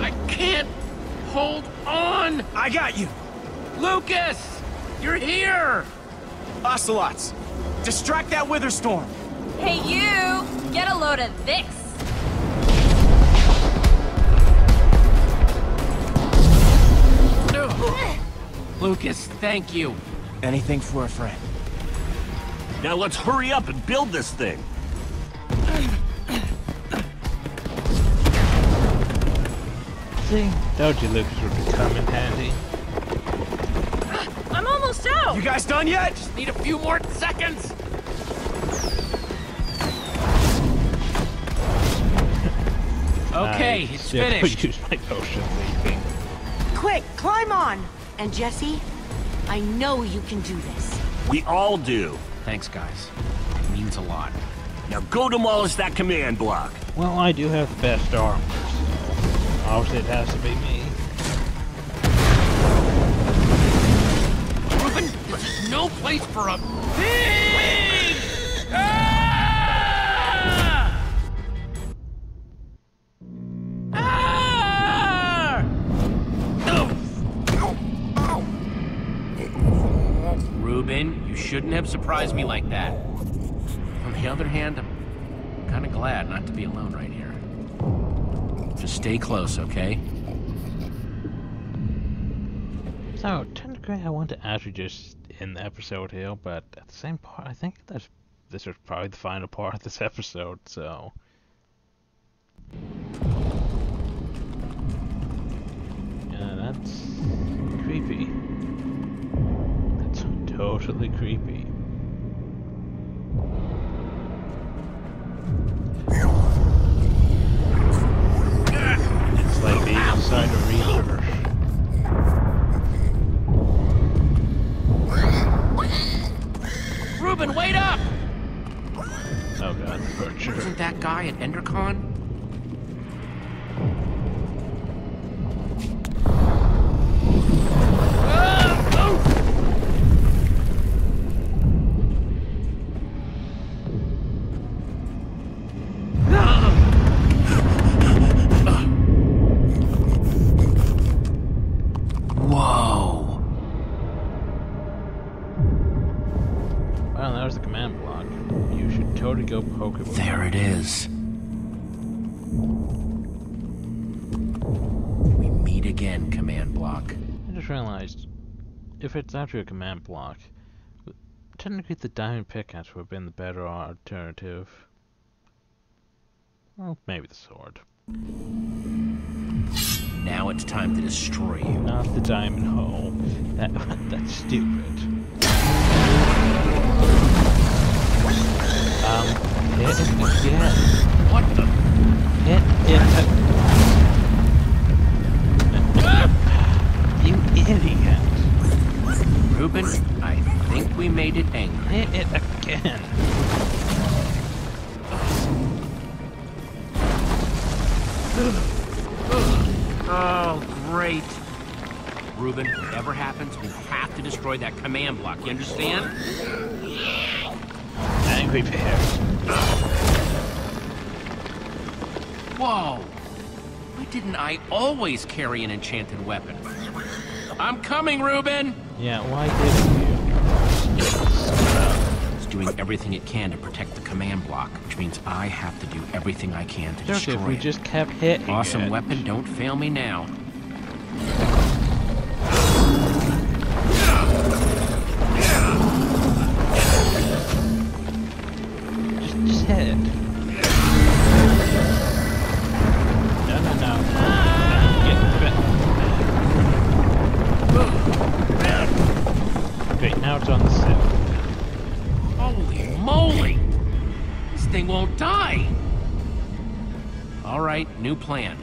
I can't hold on. I got you! Lucas, you're here. Ocelots! Distract that Witherstorm! Hey, you! Get a load of this! No. Lucas, thank you. Anything for a friend. Now let's hurry up and build this thing. See? Told you Lucas would come in handy. I'm almost out! You guys done yet? Just need a few more seconds. Okay, I it's still finished. use my potion leaking. Quick, climb on! And Jesse, I know you can do this. We all do. Thanks, guys. It means a lot. Now go demolish that command block. Well, I do have the best armor, so obviously it has to be me. place for a pig! Ah! Ah! Reuben, you shouldn't have surprised me like that. On the other hand, I'm kind of glad not to be alone right here. Just stay close, okay? So, technically I want to actually just end the episode here, but at the same part, I think this is probably the final part of this episode, so... Yeah, that's creepy. That's totally creepy. It's like being inside a reaper. Reuben, wait up! Oh god, Butcher. Isn't that guy at Endercon? Whoa! Well, that was the command block. You should totally go poke it. There it is. We meet again, command block. I just realized, if it's actually a command block, technically the diamond pickaxe would have been the better alternative. Well, maybe the sword. Now it's time to destroy you. Not the diamond hole. That's stupid. Hit it again. What the? Hit it. You idiot. Reuben, I think we made it angry. Hit it again. Oh, great. Reuben, whatever happens, we have to destroy that command block, you understand? Angry bears. Whoa! Why didn't I always carry an enchanted weapon? I'm coming, Reuben! Yeah, why didn't you? It's doing everything it can to protect the command block, which means I have to do everything I can to Just destroy if we it. just kept hitting Awesome it. weapon, don't fail me now. Just hit. No. Great, now it's on the set. Holy moly! This thing won't die! Alright, new plan.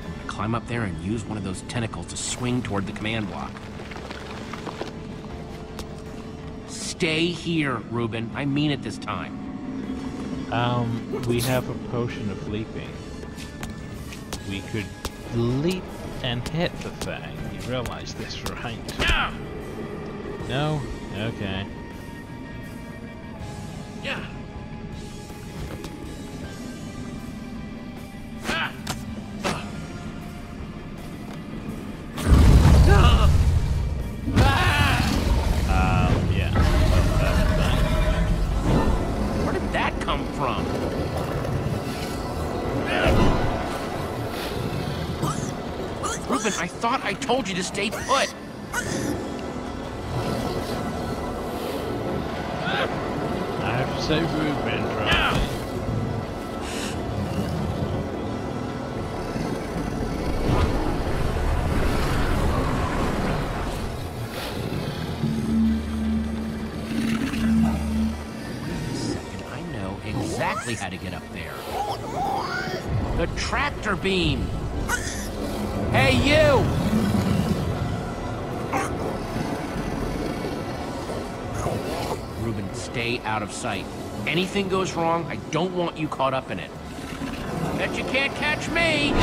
I'm gonna climb up there and use one of those tentacles to swing toward the command block. Stay here, Reuben. I mean it this time. We have a potion of leaping. We could leap and hit the thing. You realize this, right? No? Okay. Yeah. Yeah. Where did that come from? Reuben, I thought I told you to stay put. I have to say Reuben, right? I know exactly how to get up there. The tractor beam! Hey, you! Reuben, stay out of sight. Anything goes wrong, I don't want you caught up in it. Bet you can't catch me!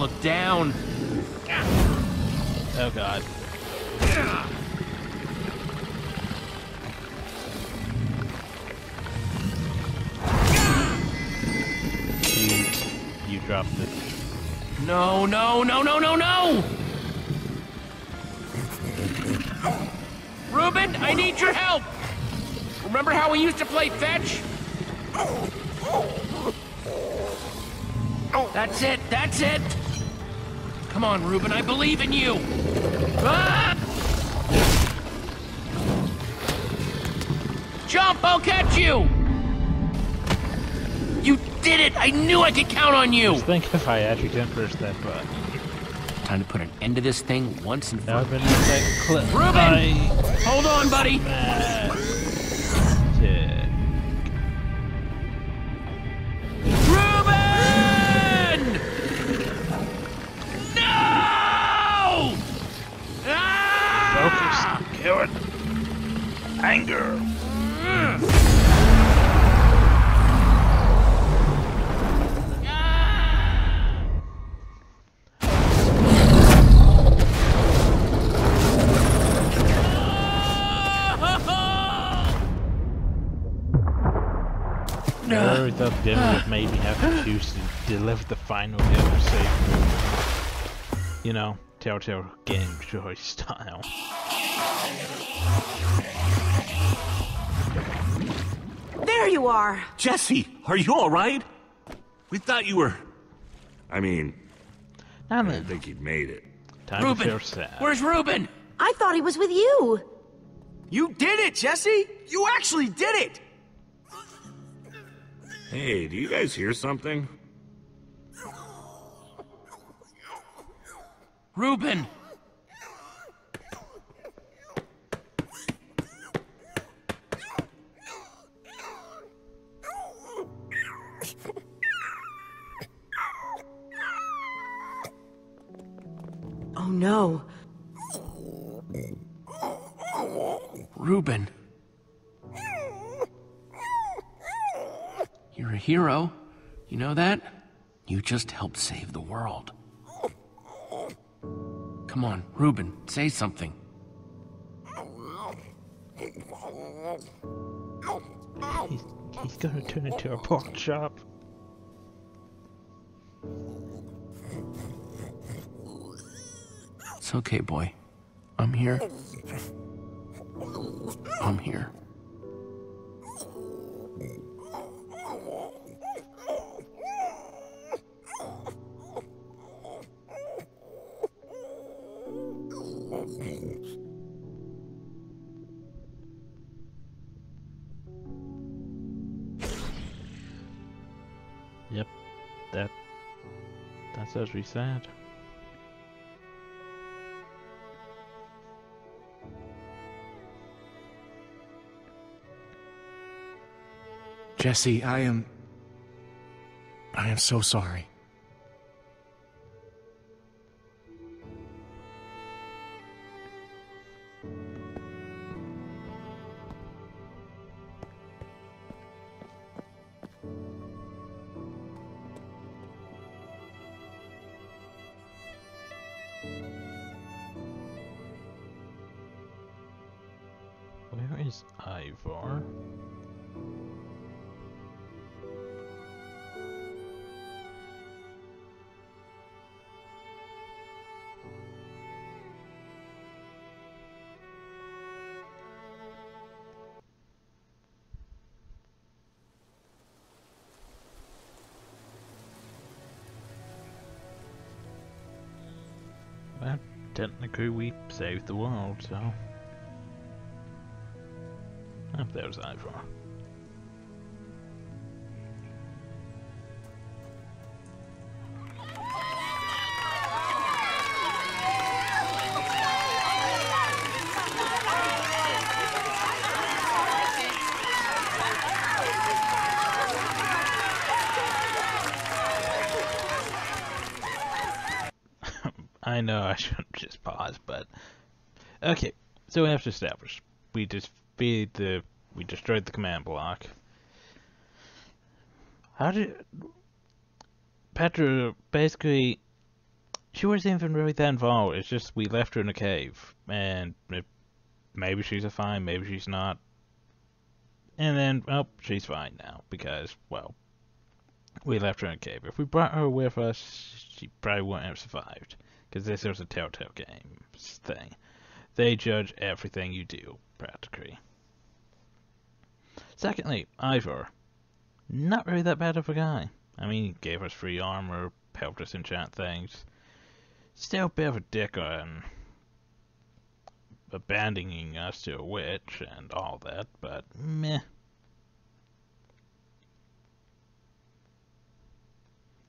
look down. Oh god. You dropped it. No, no, no, no, no, no! Reuben, I need your help! Remember how we used to play fetch? That's it, that's it! Come on, Reuben, I believe in you! Ah! Jump, I'll catch you! You did it! I knew I could count on you! Just think if I actually didn't push that button. Time to put an end to this thing once and for all. Reuben! Reuben! Hold on, buddy! Reuben! No! Ah! Focus. Kill it. Anger. Never thought the game would made me have to choose to deliver the final hit or save move. You know, Telltale game choice style. There you are! Jesse, are you alright? We thought you were... I mean, I didn't think he'd made it. Time Reuben! to feel sad. Where's Reuben? I thought he was with you! You did it, Jesse! You actually did it! Hey, do you guys hear something? Reuben! Oh no. Reuben. You're a hero. You know that? You just helped save the world. Come on, Reuben, say something. He's gonna turn into a pork chop. It's okay, boy. I'm here. I'm here. Yep, that's as we said. Jesse, I am so sorry. Where is Ivor? Well, technically we saved the world, so... Oh, there's Ivor. I know I shouldn't just pause, but... Okay, so we have to establish. We destroyed the command block. How did... Petra, basically, she wasn't even really that involved. It's just we left her in a cave, and maybe she's fine, maybe she's not. And then, well, she's fine now because, well, we left her in a cave. If we brought her with us, she probably wouldn't have survived. Because this is a Telltale Games thing. They judge everything you do, practically. Secondly, Ivor. Not really that bad of a guy. I mean, he gave us free armor, helped us enchant things. Still a bit of a dick on abandoning us to a witch and all that, but meh.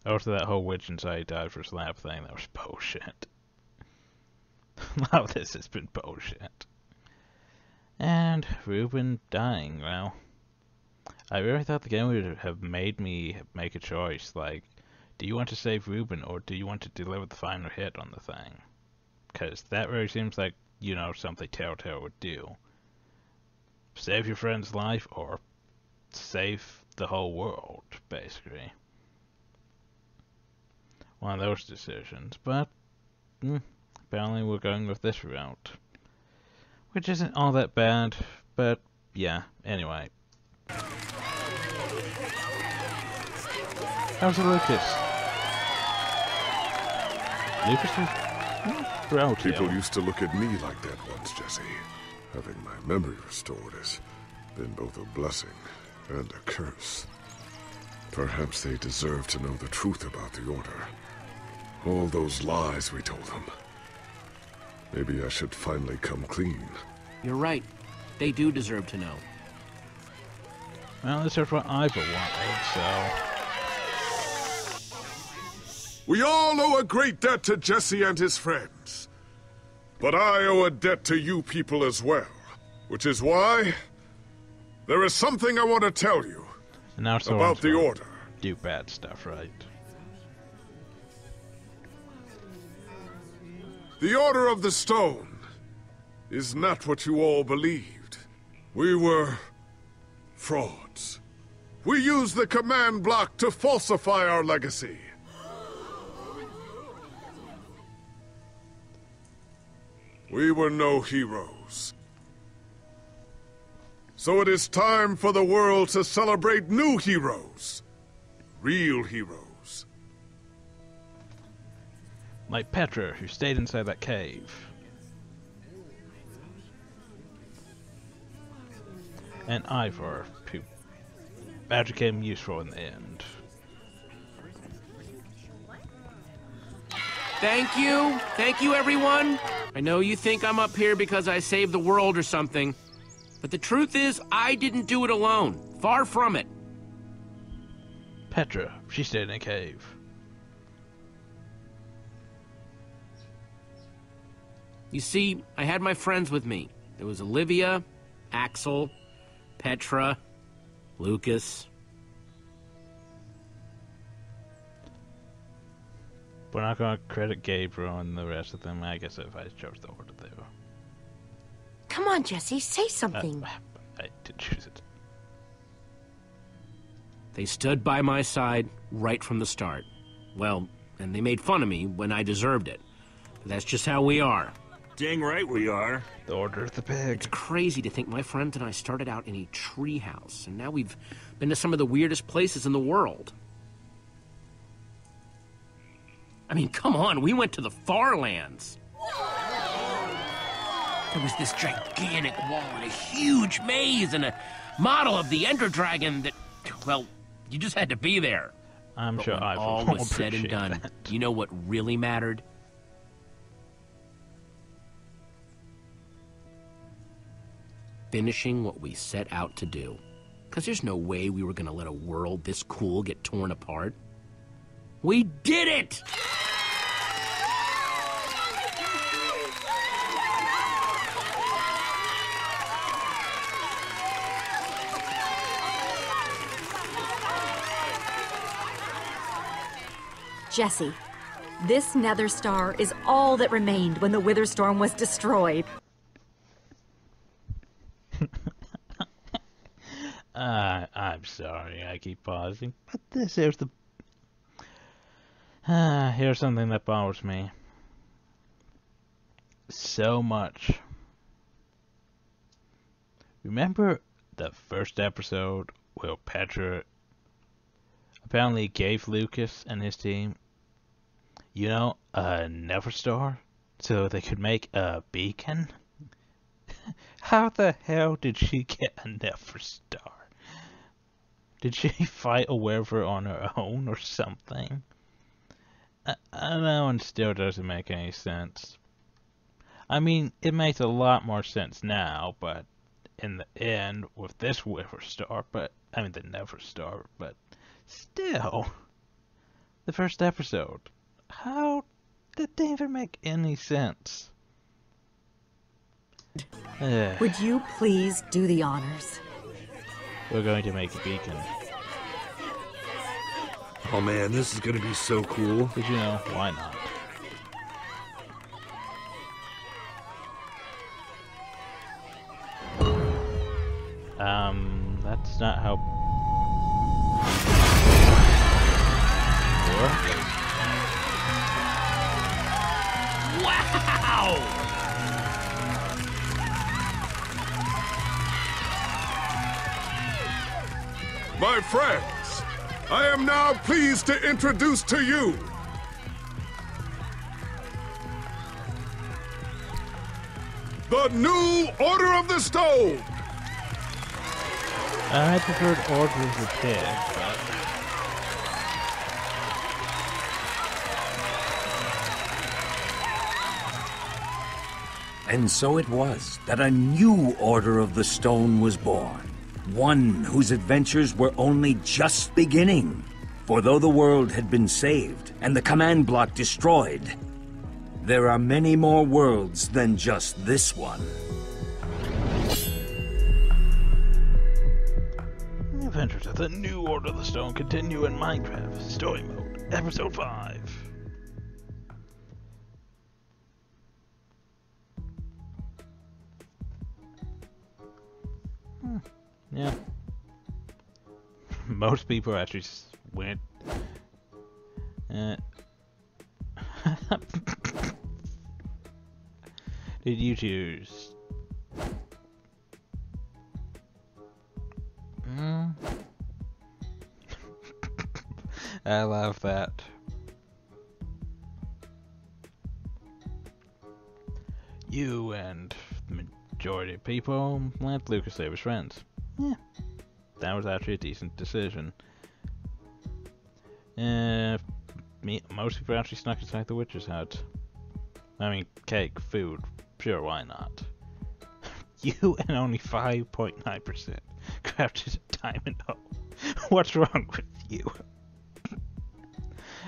Also, that whole witch inside died for slap thing, that was bullshit. A lot of this has been bullshit. And Reuben dying, well, I really thought the game would have made me make a choice, like, do you want to save Reuben or do you want to deliver the final hit on the thing? Because that really seems like, you know, something Telltale would do. Save your friend's life or save the whole world, basically. One of those decisions, but apparently we're going with this route. Which isn't all that bad, but yeah, anyway. How's the Lucas? Lucas was relative. People used to look at me like that once, Jesse. Having my memory restored has been both a blessing and a curse. Perhaps they deserve to know the truth about the Order. All those lies we told them. Maybe I should finally come clean. You're right. They do deserve to know. Well, this is what Ivor wanted, so... We all owe a great debt to Jesse and his friends. But I owe a debt to you people as well. Which is why... there is something I want to tell you And now about the Order. Do bad stuff, right? The Order of the Stone is not what you all believed. We were frauds. We used the command block to falsify our legacy. We were no heroes. So it is time for the world to celebrate new heroes. Real heroes. Like Petra, who stayed inside that cave. And Ivor, who became useful in the end. Thank you. Thank you, everyone. I know you think I'm up here because I saved the world or something. But the truth is, I didn't do it alone. Far from it. Petra, she stayed in a cave. You see, I had my friends with me. There was Olivia, Axel, Petra, Lucas. We're not going to credit Gabriel and the rest of them. I guess if I chose the Order there. Come on, Jesse, say something. I did choose it. They stood by my side right from the start. Well, and they made fun of me when I deserved it. But that's just how we are. Dang right we are. The Order of the Pig. It's crazy to think my friends and I started out in a treehouse, and now we've been to some of the weirdest places in the world. I mean, come on, we went to the Far Lands. There was this gigantic wall and a huge maze and a model of the Ender Dragon that, well, you just had to be there. I'm But sure when Ivor all will was said and appreciate done, that. you know what really mattered? Finishing what we set out to do. Because there's no way we were going to let a world this cool get torn apart. We did it! Jesse, this Nether Star is all that remained when the Wither Storm was destroyed. I'm sorry, I keep pausing, but this is the... Here's something that bothers me so much. Remember the first episode where Petra apparently gave Lucas and his team, you know, a Neverstar so they could make a beacon? How the hell did she get a Neverstar? Did she fight a Wyvern on her own or something? That one still doesn't make any sense. I mean, it makes a lot more sense now, but in the end, with this Neverstar, the Neverstar, but still, the first episode, how did they even make any sense? Would you please do the honors? We're going to make a beacon. Oh man, this is gonna be so cool. But you know, why not? That's not how work. Wow! My friends, I am now pleased to introduce to you the new Order of the Stone. I preferred Order of the Pig, but And so it was that a new Order of the Stone was born. One whose adventures were only just beginning. For though the world had been saved and the command block destroyed, there are many more worlds than just this one. The adventures of the new Order of the Stone continue in Minecraft Story Mode, Episode 5. Yeah. Most people actually just went. Did you choose? I love that. You and the majority of people let Lucas save his friends. Yeah, that was actually a decent decision. Most people actually snuck inside the witch's hut. I mean, cake, food, sure, why not? You and only 5.9% crafted a diamond hoe. What's wrong with you?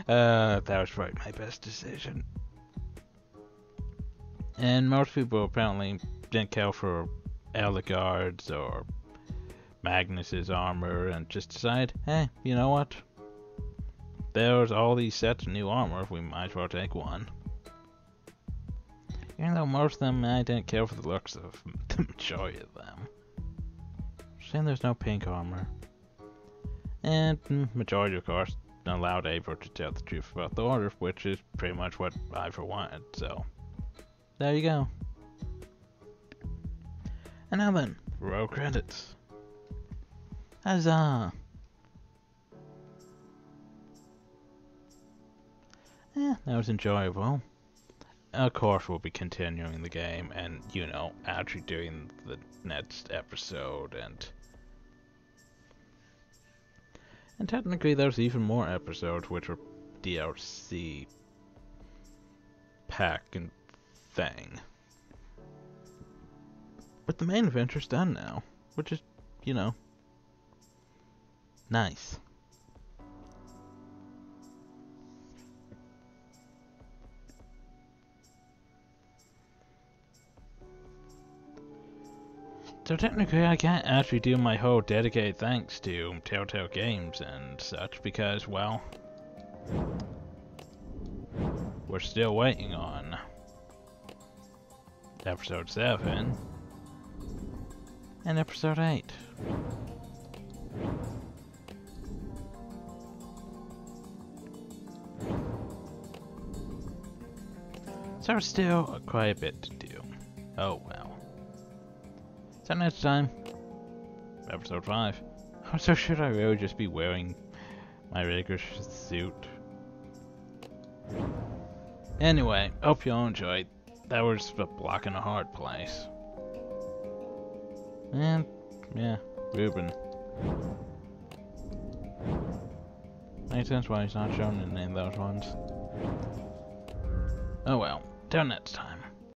That was probably my best decision. And most people apparently didn't care for Ellegaard's or Magnus's armor and just decide, hey, you know what? There's all these sets of new armor, we might as well take one. Even though most of them I didn't care for the looks of the majority of them. Saying there's no pink armor. And majority, of course, allowed Eivor to tell the truth about the order, which is pretty much what Eivor wanted, so there you go. And now then, roll credits. Huzzah! Yeah, that was enjoyable. Of course, we'll be continuing the game and, you know, actually doing the next episode and technically there's even more episodes which are DLC pack and thing. But the main adventure's done now, which is, you know, nice. So technically I can't actually do my whole dedicated thanks to Telltale Games and such because, well, we're still waiting on episode 7 and episode 8. So still quite a bit to do. Oh well. So next time, episode 5. So should I really just be wearing my regular suit? Anyway, hope y'all enjoyed. That was a block in a hard place. And, yeah, Ruben. Makes sense why he's not shown in any of those ones. Oh well, till next time.